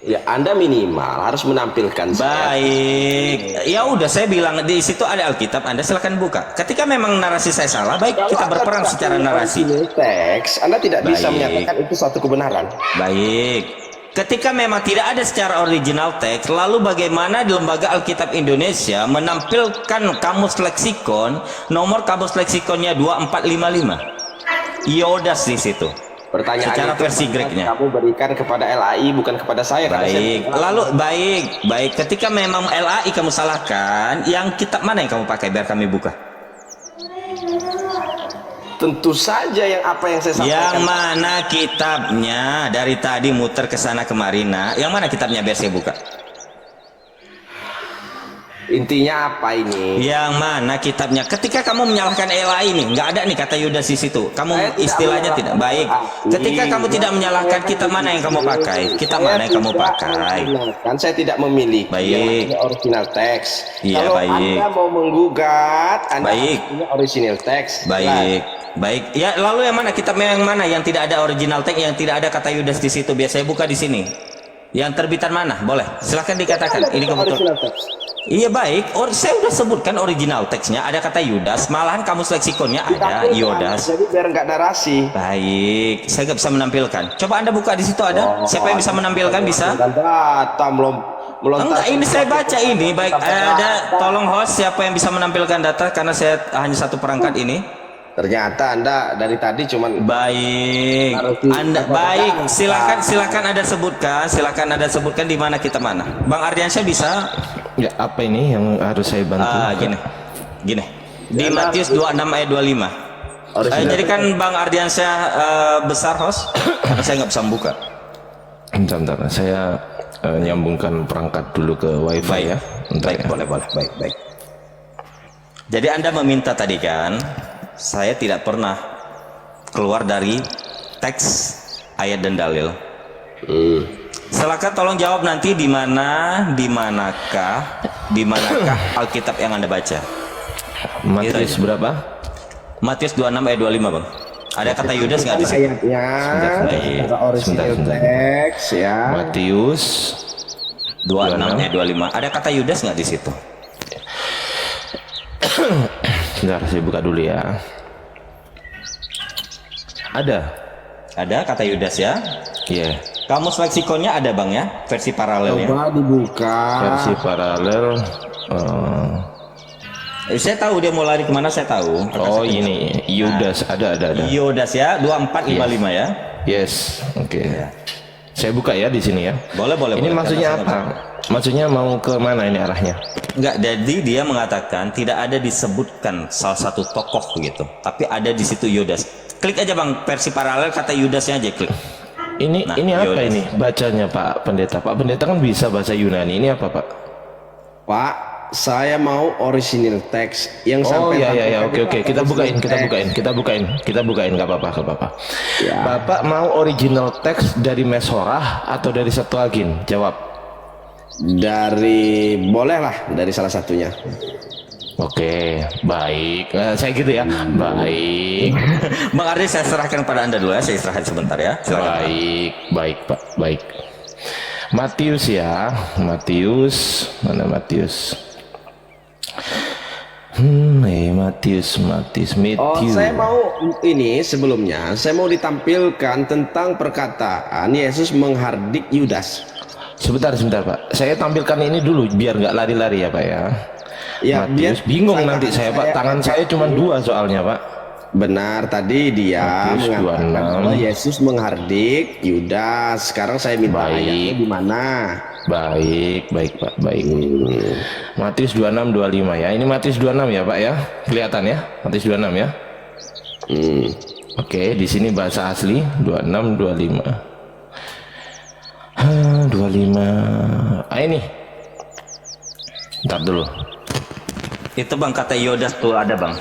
S9: Ya, Anda minimal harus menampilkan.
S6: Baik, ya udah saya bilang di situ ada Alkitab, Anda silakan buka. Ketika memang narasi saya salah, baik kita berperang secara narasi.
S9: Teks, Anda tidak bisa menyatakan itu satu kebenaran.
S6: Baik. Ketika memang tidak ada secara original teks, lalu bagaimana di Lembaga Alkitab Indonesia menampilkan kamus leksikon, nomor kamus leksikonnya 2455. Iodas di situ.
S9: Pertanyaan
S6: secara
S9: itu
S6: versi Greknya.
S9: Kamu berikan kepada LAI bukan kepada saya.
S6: Baik. Lalu baik. Ketika memang LAI kamu salahkan, yang kitab mana yang kamu pakai biar kami buka?
S9: Tentu saja apa yang saya sampaikan.
S6: Yang mana kitabnya? Dari tadi muter ke sana kemari. Nah, yang mana kitabnya biar saya buka?
S9: Intinya apa ini?
S6: Yang mana kitabnya? Ketika kamu menyalahkan LAI ini, nggak ada nih kata Yudas di situ. Kamu istilahnya tidak baik. Ketika kamu tidak menyalahkan, kitab mana yang kamu pakai? Kitab mana yang kamu pakai?
S9: Kan saya tidak memiliki
S6: baik
S9: original teks.
S6: Iya,
S9: kalau
S6: baik.
S9: Anda mau menggugat, Anda
S6: baik
S9: punya original teks.
S6: Baik. Ya, lalu yang mana kitab yang mana yang tidak ada original teks, yang tidak ada kata Yudas di situ? Biar saya buka di sini. Yang terbitan mana? Boleh. Silahkan dikatakan. Ini kebetulan. Iya baik. Saya udah sebutkan original teksnya. Ada kata Yudas. Malahan kamus leksikonnya ada Yudas.
S9: Jadi biar nggak narasi.
S6: Baik. Saya nggak bisa menampilkan. Coba Anda buka di situ ada. Siapa yang bisa menampilkan? Bisa?
S9: Data
S6: Enggak. Ini saya baca ini. Baik. Ada. Tolong host siapa yang bisa menampilkan data karena saya hanya satu perangkat ini.
S9: Ternyata Anda dari tadi cuman
S6: baik. Anda baik. Silakan Anda sebutkan di mana kita mana. Bang Ardiansyah bisa?
S10: Ya, apa ini yang harus saya bantu?
S6: Gini. Di Matius 26 ayat 25. Jadikan Bang Ardiansyah besar host karena saya nggak bisa membuka.
S10: Bentar. Saya nyambungkan perangkat dulu ke wifi ya.
S6: Baik. Baik. Jadi Anda meminta tadi kan? Saya tidak pernah keluar dari teks ayat dan dalil. Silakan tolong jawab nanti di manakah Alkitab yang Anda baca?
S10: Matius berapa?
S6: Matius 26 ayat 25, Bang. Ada kata Yudas nggak di situ?
S9: Sebentar. Teks ya.
S10: Matius
S6: 26 ayat 25. Ada kata Yudas nggak di situ?
S10: Sebentar, saya buka dulu ya. Ada
S6: kata Yudas ya?
S10: Iya.
S6: Kamus leksikonnya ada Bang ya? Versi paralelnya.
S9: Coba dibuka.
S10: Versi paralel.
S6: Saya tahu dia mau lari kemana, saya tahu.
S10: Ini Yudas ada.
S6: Yudas ya, 2455 ya.
S10: Yes, oke. Saya buka ya di sini ya.
S6: Boleh.
S10: Ini maksudnya apa? Maksudnya mau ke mana ini arahnya?
S6: Enggak, jadi dia mengatakan tidak ada disebutkan salah satu tokoh gitu, tapi ada di situ Yudas. Klik aja Bang, versi paralel kata Yudasnya aja klik.
S10: Ini apa
S6: Yudas.
S10: ini bacanya Pak Pendeta? Pak Pendeta kan bisa bahasa Yunani. Ini apa Pak?
S9: Pak, saya mau original teks yang sampai.
S10: Oke. Kita bukain nggak apa-apa. Ya. Bapak mau original teks dari Mesorah atau dari Septuagint? Jawab.
S9: Bolehlah dari salah satunya.
S10: Oke, baik. Saya gitu ya. Baik.
S6: Bang Ardi, saya serahkan pada Anda dulu ya. Saya istirahat sebentar ya. Silakan.
S10: Baik Pak. Baik. Matius ya. Matius. Mana Matius? Matius.
S9: Saya mau ini sebelumnya. Saya mau ditampilkan tentang perkataan Yesus menghardik Yudas.
S10: Sebentar Pak. Saya tampilkan ini dulu biar nggak lari-lari ya Pak ya.
S9: Ya,
S10: Matius bingung nanti saya Pak. Tangan saya cuma 2 soalnya Pak.
S9: Benar, tadi dia
S10: Matius
S9: mengatakan bahwa Yesus menghardik Yudas. Sekarang saya minta ayatnya di mana?
S10: Baik Pak. Baik. Matius 26:25 ya. Ini Matius 26 ya Pak ya. Kelihatan ya? Matius 26 ya. Oke, di sini bahasa asli 26:25. 25. Ini. Bentar dulu.
S6: Itu Bang kata Yudas tuh ada Bang.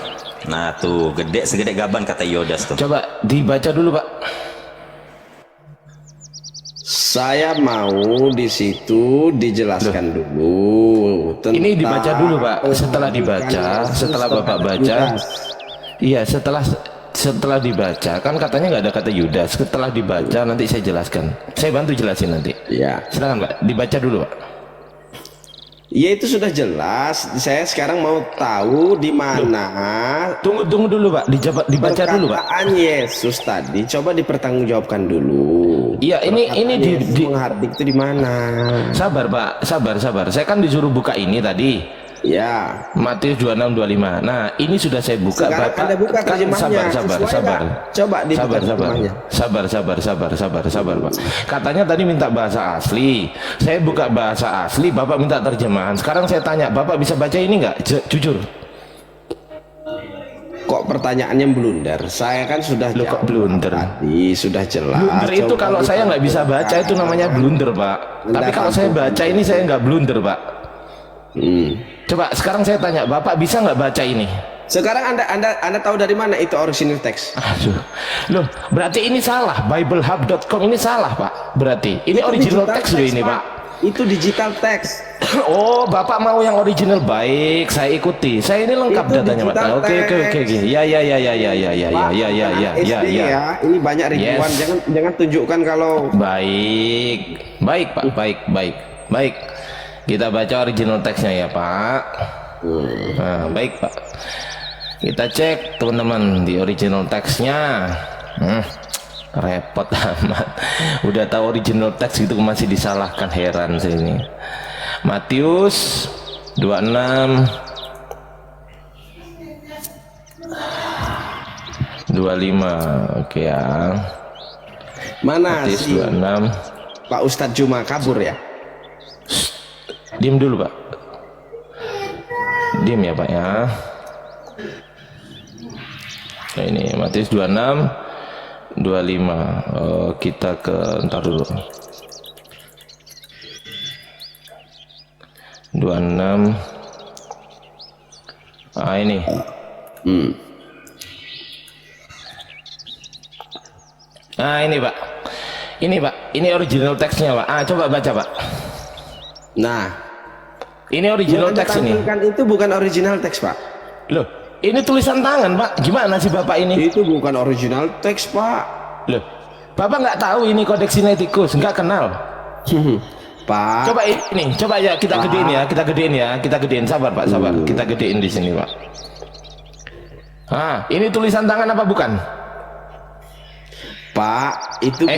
S6: Nah tuh segede gaban kata Yudas tuh.
S10: Coba dibaca dulu Pak.
S9: Saya mau di situ dijelaskan dulu.
S8: Ini dibaca dulu Pak. Setelah dibaca, setelah Bapak baca, iya setelah dibaca kan katanya nggak ada kata Yudas. Setelah dibaca nanti saya jelaskan. Saya bantu jelasin nanti.
S9: Ya.
S8: Silakan Pak, dibaca dulu Pak.
S9: Ya itu sudah jelas. Saya sekarang mau tahu di mana.
S8: Tunggu dulu Pak, dibaca dulu Pak.
S9: Perkataan Yesus tadi coba dipertanggungjawabkan dulu.
S8: Iya, ini di
S9: menghardik itu di mana?
S8: Sabar Pak, sabar. Saya kan disuruh buka ini tadi.
S9: Ya.
S8: Matius 26:25. Nah, ini sudah saya buka.
S9: Sekarang
S8: Bapak
S9: Anda buka terjemahnya.
S8: sabar.
S9: Coba dibuka terjemahnya.
S8: Sabar Pak. Katanya tadi minta bahasa asli. Saya buka bahasa asli, Bapak minta terjemahan. Sekarang saya tanya, Bapak bisa baca ini nggak? Jujur.
S9: Kok pertanyaannya blunder? Saya kan sudah
S8: kok blunder?
S9: Tadi sudah jelas.
S8: Blunder itu kalau saya nggak bisa baca itu namanya blunder Pak. Tapi kalau saya baca ini saya nggak blunder Pak. Coba sekarang saya tanya, Bapak bisa nggak baca ini?
S9: Sekarang Anda tahu dari mana itu original text?
S8: Aduh, loh, berarti ini salah. Biblehub.com ini salah Pak. Berarti ini
S9: itu
S8: original text loh ini Pak.
S9: Itu digital text.
S8: Oh, Bapak mau yang original, baik. Saya ikuti. Saya ini lengkap
S9: itu
S8: datanya Pak. Oke. Ya.
S9: Ini banyak ribuan. Jangan tunjukkan kalau.
S8: Baik Pak. Baik. Kita baca original teksnya ya Pak. Nah, baik Pak. Kita cek teman-teman di original teksnya. Repot amat. Udah tahu original teks itu masih disalahkan, heran saya ini. Matius 26 25. Oke ya.
S9: Mana
S8: Matius
S9: sih
S8: 26.
S9: Pak Ustadz Juma kabur ya?
S8: Diam dulu Pak. Diam ya Pak ya. Nah, ini Matius 26 25. Kita ke ntar dulu. 26. Ini. Ini Pak. Ini original teksnya Pak. Coba baca Pak.
S9: Nah,
S8: ini original teks ini.
S9: Itu bukan original teks Pak.
S8: Loh, ini tulisan tangan Pak. Gimana sih Bapak ini?
S9: Itu bukan original teks Pak.
S8: Loh, Bapak nggak tahu ini kodeks sinaiticus, nggak kenal.
S9: Pak.
S8: Coba ini, coba ya kita gedein ya, kita gedein. Sabar Pak, sabar. Kita gedein di sini Pak. Ini tulisan tangan apa bukan?
S9: Pak, itu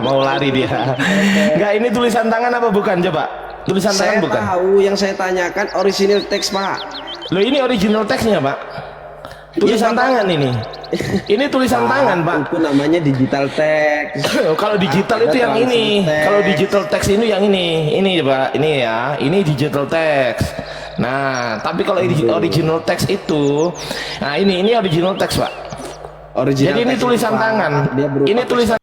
S8: mau lari dia. Enggak, ini tulisan tangan apa bukan? Coba. Tulisan tangan bukan?
S9: Saya tahu, yang saya tanyakan original teks Pak.
S8: Loh, ini original teksnya Pak. Tulisan tangan ini. Ini tulisan tangan Pak.
S9: Itu namanya digital text.
S8: Kalau digital itu yang ini. Kalau digital text ini yang ini. Ini Pak, ini ya. Ini digital text. Nah, tapi kalau original text itu, nah ini original text Pak. Jadi ini tulisan tangan. Ini tulisan.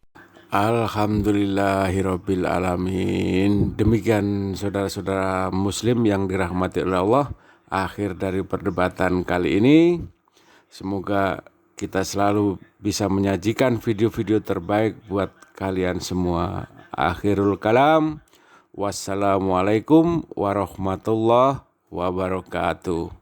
S1: Alhamdulillahirabbil alamin. Demikian saudara-saudara muslim yang dirahmati oleh Allah, akhir dari perdebatan kali ini. Semoga kita selalu bisa menyajikan video-video terbaik buat kalian semua. Akhirul kalam. Wassalamualaikum warahmatullahi wabarakatuh.